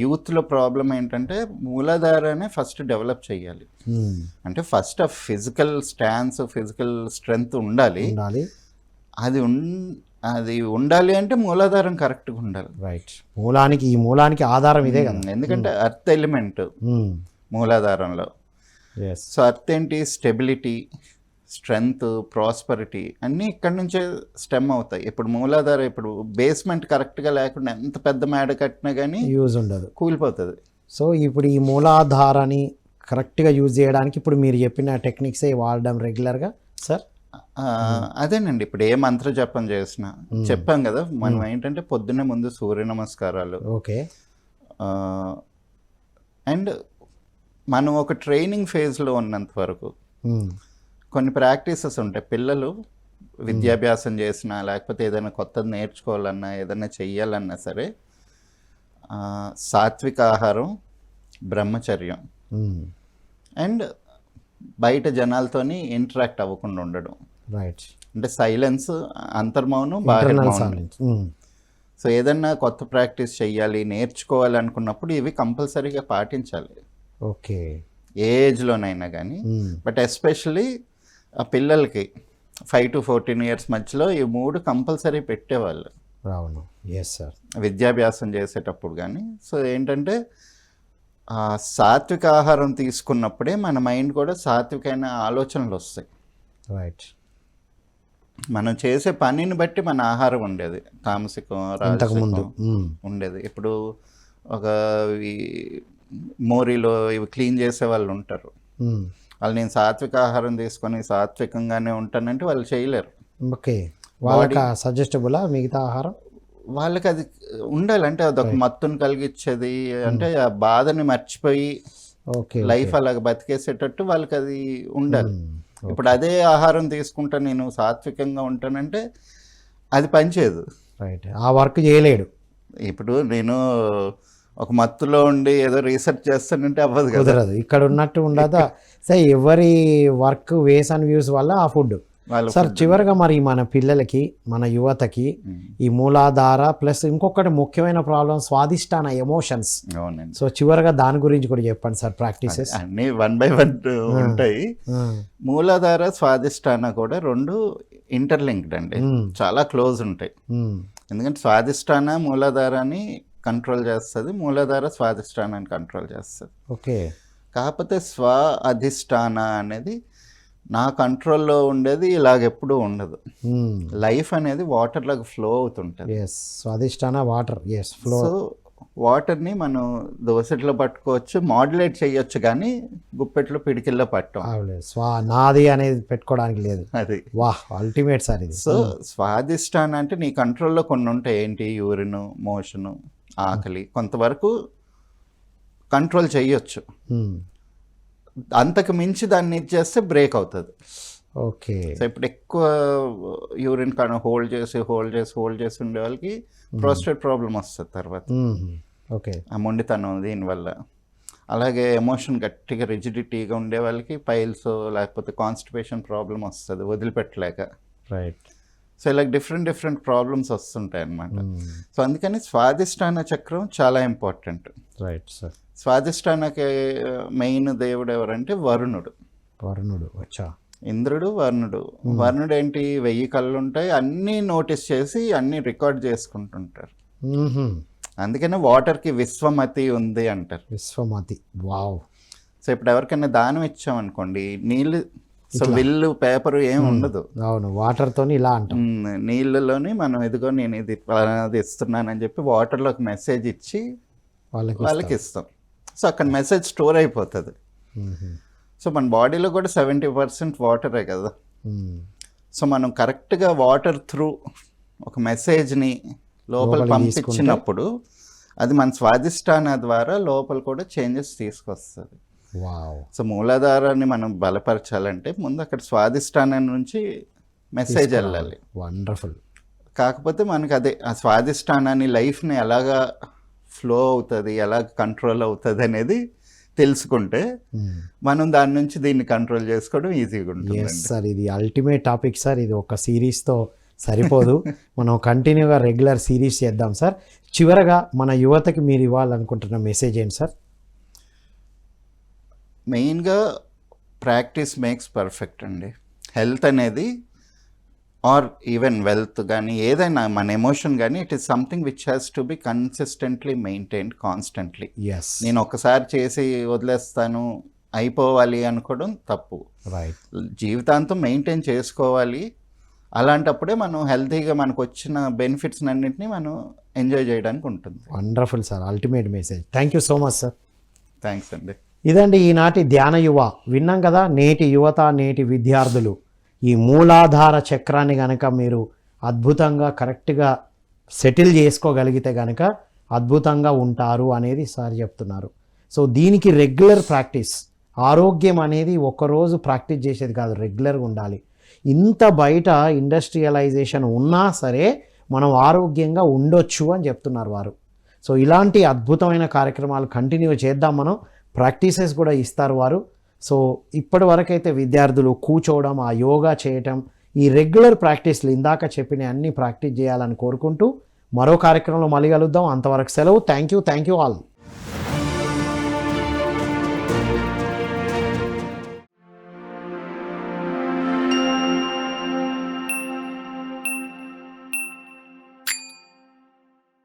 యూత్లో ప్రాబ్లం ఏంటంటే మూలాధారనే ఫస్ట్ డెవలప్ చేయాలి. అంటే ఫస్ట్ ఆ ఫిజికల్ స్టాన్స్, ఫిజికల్ స్ట్రెంగ్త్ ఉండాలి. అది ఉండాలి అంటే మూలాధారం కరెక్ట్గా ఉండాలి. రైట్. ఈ మూలానికి ఆధారం ఇదే కదా, ఎందుకంటే అర్త్ ఎలిమెంట్ మూలాధారంలో. సో అర్త్ ఏంటి? స్టెబిలిటీ, స్ట్రెంగ్త్, ప్రాస్పరిటీ అన్నీ ఇక్కడ నుంచే స్టెమ్ అవుతాయి. ఇప్పుడు మూలాధార, ఇప్పుడు బేస్మెంట్ కరెక్ట్గా లేకుండా ఎంత పెద్ద మేడ కట్టినా కానీ యూజ్ ఉండదు, కూలిపోతుంది. సో ఇప్పుడు ఈ మూలాధారాన్ని కరెక్ట్గా యూజ్ చేయడానికి ఇప్పుడు మీరు చెప్పిన టెక్నిక్సే వాడడం రెగ్యులర్గా సార్? అదేనండి. ఇప్పుడు ఏ మంత్ర జపం చేసినా చెప్పాం కదా మనం ఏంటంటే పొద్దున్నే ముందు సూర్య నమస్కారాలు. ఓకే. అండ్ మనం ఒక ట్రైనింగ్ ఫేజ్లో ఉన్నంత వరకు కొన్ని ప్రాక్టీసెస్ ఉంటాయి. పిల్లలు విద్యాభ్యాసం చేసినా లేకపోతే ఏదైనా కొత్తది నేర్చుకోవాలన్నా ఏదైనా చెయ్యాలన్నా సరే సాత్విక ఆహారం, బ్రహ్మచర్యం అండ్ బయట జనాలతోని ఇంటరాక్ట్ అవ్వకుండా ఉండడం. రైట్. అంటే సైలెన్స్, అంతర్మౌనం, బాహ్యమౌనం. సో ఏదన్నా కొత్త ప్రాక్టీస్ చెయ్యాలి, నేర్చుకోవాలి అనుకున్నప్పుడు ఇవి కంపల్సరీగా పాటించాలి. ఓకే. ఏ ఏజ్లోనైనా కానీ. బట్ ఎస్పెషల్లీ ఆ పిల్లలకి 5 to 14 years మధ్యలో ఈ 3 కంపల్సరీ పెట్టేవాళ్ళు. అవును. Yes sir. విద్యాభ్యాసం చేసేటప్పుడు కానీ. సో ఏంటంటే సాత్విక ఆహారం తీసుకున్నప్పుడే మన మైండ్ కూడా సాత్వికమైన ఆలోచనలు వస్తాయి. రైట్. మనం చేసే పనిని బట్టి మన ఆహారం ఉండేది, తామసికం, రాజసికం ఉండేది. ఇప్పుడు ఒక మోరీలో ఇవి క్లీన్ చేసే వాళ్ళు ఉంటారు, వాళ్ళు నేను సాత్విక ఆహారం తీసుకొని సాత్వికంగానే ఉంటానంటే వాళ్ళు చేయలేరు. ఓకే. వాళ్ళకి సజెస్టబులా మిగతా ఆహారం? వాళ్ళకి అది ఉండాలంటే అదొక మత్తును కలిగించేది, అంటే ఆ బాధని మర్చిపోయి లైఫ్ అలాగ బతికేసేటట్టు వాళ్ళకి అది ఉండాలి. ఇప్పుడు అదే ఆహారం తీసుకుంటా నేను సాత్వికంగా ఉంటానంటే అది పనిచేయదు. రైట్. ఆ వర్క్ చేయలేడు. ఇప్పుడు నేను ఒక మత్తులో ఉండి ఏదో రీసెర్చ్ చేస్తానంటే అవ్వదు, కుదరదు. ఇక్కడ ఉన్నట్టు ఉండదు. సరే, ఎవరి వర్క్ వేస్ అండ్ వ్యూస్ వల్ల ఆ ఫుడ్. సార్ చివరిగా మరి మన పిల్లలకి, మన యువతకి ఈ మూలాధార ప్లస్ ఇంకొకటి ముఖ్యమైన ప్రాబ్లం స్వాదిష్టాన, ఎమోషన్స్. సో చివరిగా దాని గురించి కూడా చెప్పండి సార్. ప్రాక్టీసెస్ అన్ని 1 by 1 ఉంటాయి. మూలాధార, స్వాదిష్టాన కూడా 2 ఇంటర్లింక్డ్ అండి, చాలా క్లోజ్ ఉంటాయి. ఎందుకంటే స్వాదిష్టాన మూలాధారాన్ని కంట్రోల్ చేస్తుంది, మూలాధార స్వాదిష్టానాన్ని కంట్రోల్ చేస్తుంది. ఓకే. కాకపోతే స్వ అధిష్టాన అనేది నా కంట్రోల్లో ఉండేది ఇలాగెప్పుడూ ఉండదు. లైఫ్ అనేది వాటర్ లాగా ఫ్లో అవుతుంటుంది. Yes, Swadhisthana water, yes, flow. So వాటర్ని మనం దోసెట్లో పట్టుకోవచ్చు, మాడ్యులేట్ చేయొచ్చు, కానీ గుప్పెట్లో పిడికిల్లో పట్టం. నాది అనేది పెట్టుకోవడానికి లేదు. అది వాహ్, అల్టిమేట్ సార్ ఇది. సో స్వాదిష్టాన అంటే నీ కంట్రోల్లో కొన్ని ఉంటాయి. ఏంటి? యూరిన్, మోషను, ఆకలి కొంతవరకు కంట్రోల్ చేయొచ్చు. అంతకు మించి దాన్ని ఇచ్చేస్తే బ్రేక్ అవుతుంది. ఓకే. సో ఇప్పుడు ఎక్కువ యూరిన్ కానీ హోల్డ్ చేసి ఉండే వాళ్ళకి ప్రోస్టేట్ ప్రాబ్లం వస్తుంది తర్వాత. ఓకే. ఆ మొండితనం దీనివల్ల. అలాగే ఎమోషన్ గట్టిగా రిజిడిటీగా ఉండే వాళ్ళకి పైల్స్ లేకపోతే కాన్స్టిపేషన్ ప్రాబ్లం వస్తుంది వదిలిపెట్టలేక. రైట్. సో ఇలా డిఫరెంట్ ప్రాబ్లమ్స్ వస్తుంటాయి అన్నమాట. సో అందుకని స్వాదిష్టాన చక్రం చాలా ఇంపార్టెంట్. Right sir. స్వాదిష్టానకి మెయిన్ దేవుడు ఎవరంటే వరుణుడు. వచ్చా. ఇంద్రుడు, వరుణుడు. వరుణుడు ఏంటి? 1000 కళ్ళు ఉంటాయి, అన్నీ నోటీస్ చేసి అన్నీ రికార్డ్ చేసుకుంటుంటారు. అందుకనే వాటర్కి విశ్వమతి ఉంది అంటారు. విశ్వమతి. వావ్. సో ఇప్పుడు ఎవరికైనా దానం ఇచ్చామనుకోండి, నీళ్ళు, సో విల్లు పేపరు ఏం ఉండదు. అవును, వాటర్తో ఇలా అంటాం. నీళ్ళలోని మనం ఇదిగో నేను ఇది పలానాది ఇస్తున్నానని చెప్పి వాటర్లోకి మెసేజ్ ఇచ్చి వాళ్ళకి ఇస్తాం. సో అక్కడ మెసేజ్ స్టోర్ అయిపోతుంది. సో మన బాడీలో కూడా 70% వాటరే కదా. సో మనం కరెక్ట్గా వాటర్ త్రూ ఒక మెసేజ్ని లోపల పంపించినప్పుడు అది మన స్వాదిష్టాన ద్వారా లోపల కూడా చేంజెస్ తీసుకొస్తుంది. సో మూలాధారాన్ని మనం బలపరచాలంటే ముందు అక్కడ స్వాదిష్టానం నుంచి మెసేజ్ వెళ్ళాలి. వండర్ఫుల్. కాకపోతే మనకి అదే ఆ స్వాదిష్టానాన్ని, లైఫ్ని ఎలాగా ఫ్లో అవుతుంది, ఎలా కంట్రోల్ అవుతుంది అనేది తెలుసుకుంటే మనం దాని నుంచి దీన్ని కంట్రోల్ చేసుకోవడం ఈజీగా ఉంటుంది. సార్ ఇది అల్టిమేట్ టాపిక్ సార్. ఇది ఒక సిరీస్తో సరిపోదు, మనం కంటిన్యూగా రెగ్యులర్ సిరీస్ చేద్దాం సార్. చివరగా మన యువతకి మీరు ఇవ్వాలనుకుంటున్న మెసేజ్ ఏంటి సార్? మెయిన్గా ప్రాక్టీస్ మేక్స్ పర్ఫెక్ట్ అండి. హెల్త్ అనేది ఆర్ ఈవెన్ వెల్త్ కానీ ఏదైనా మన ఎమోషన్ కానీ it is something which has to be consistently maintained constantly. నేను ఒకసారి చేసి వదిలేస్తాను అయిపోవాలి అనుకోవడం తప్పు. రైట్. జీవితాంతం మెయింటైన్ చేసుకోవాలి. అలాంటప్పుడే మనం హెల్తీగా మనకు వచ్చిన బెనిఫిట్స్ అన్నింటినీ మనం ఎంజాయ్ చేయడానికి ఉంటుంది. Wonderful sir, ultimate message. Thank you so much sir. Thanks అండి. ఇదండి ఈనాటి ధ్యాన యువ. విన్నాం కదా, నేటి యువత, నేటి విద్యార్థులు ఈ మూలాధార చక్రాన్ని కనుక మీరు అద్భుతంగా కరెక్ట్గా సెటిల్ చేసుకోగలిగితే కనుక అద్భుతంగా ఉంటారు అనేది సార్ చెప్తున్నారు. సో దీనికి రెగ్యులర్ ప్రాక్టీస్. ఆరోగ్యం అనేది ఒక్కరోజు ప్రాక్టీస్ చేసేది కాదు, రెగ్యులర్గా ఉండాలి. ఇంత బయట ఇండస్ట్రియలైజేషన్ ఉన్నా సరే మనం ఆరోగ్యంగా ఉండొచ్చు అని చెప్తున్నారు వారు. సో ఇలాంటి అద్భుతమైన కార్యక్రమాలు కంటిన్యూ చేద్దాం మనం. ప్రాక్టీసెస్ కూడా ఇస్తారు వారు. సో ఇప్పటి వరకైతే విద్యార్థులు కూర్చోవడం, ఆ యోగా చేయటం, ఈ రెగ్యులర్ ప్రాక్టీస్లు ఇందాక చెప్పిన అన్ని ప్రాక్టీస్ చేయాలని కోరుకుంటూ మరో కార్యక్రమంలో మళ్ళీ కలుద్దాం. అంతవరకు సెలవు. Thank you all.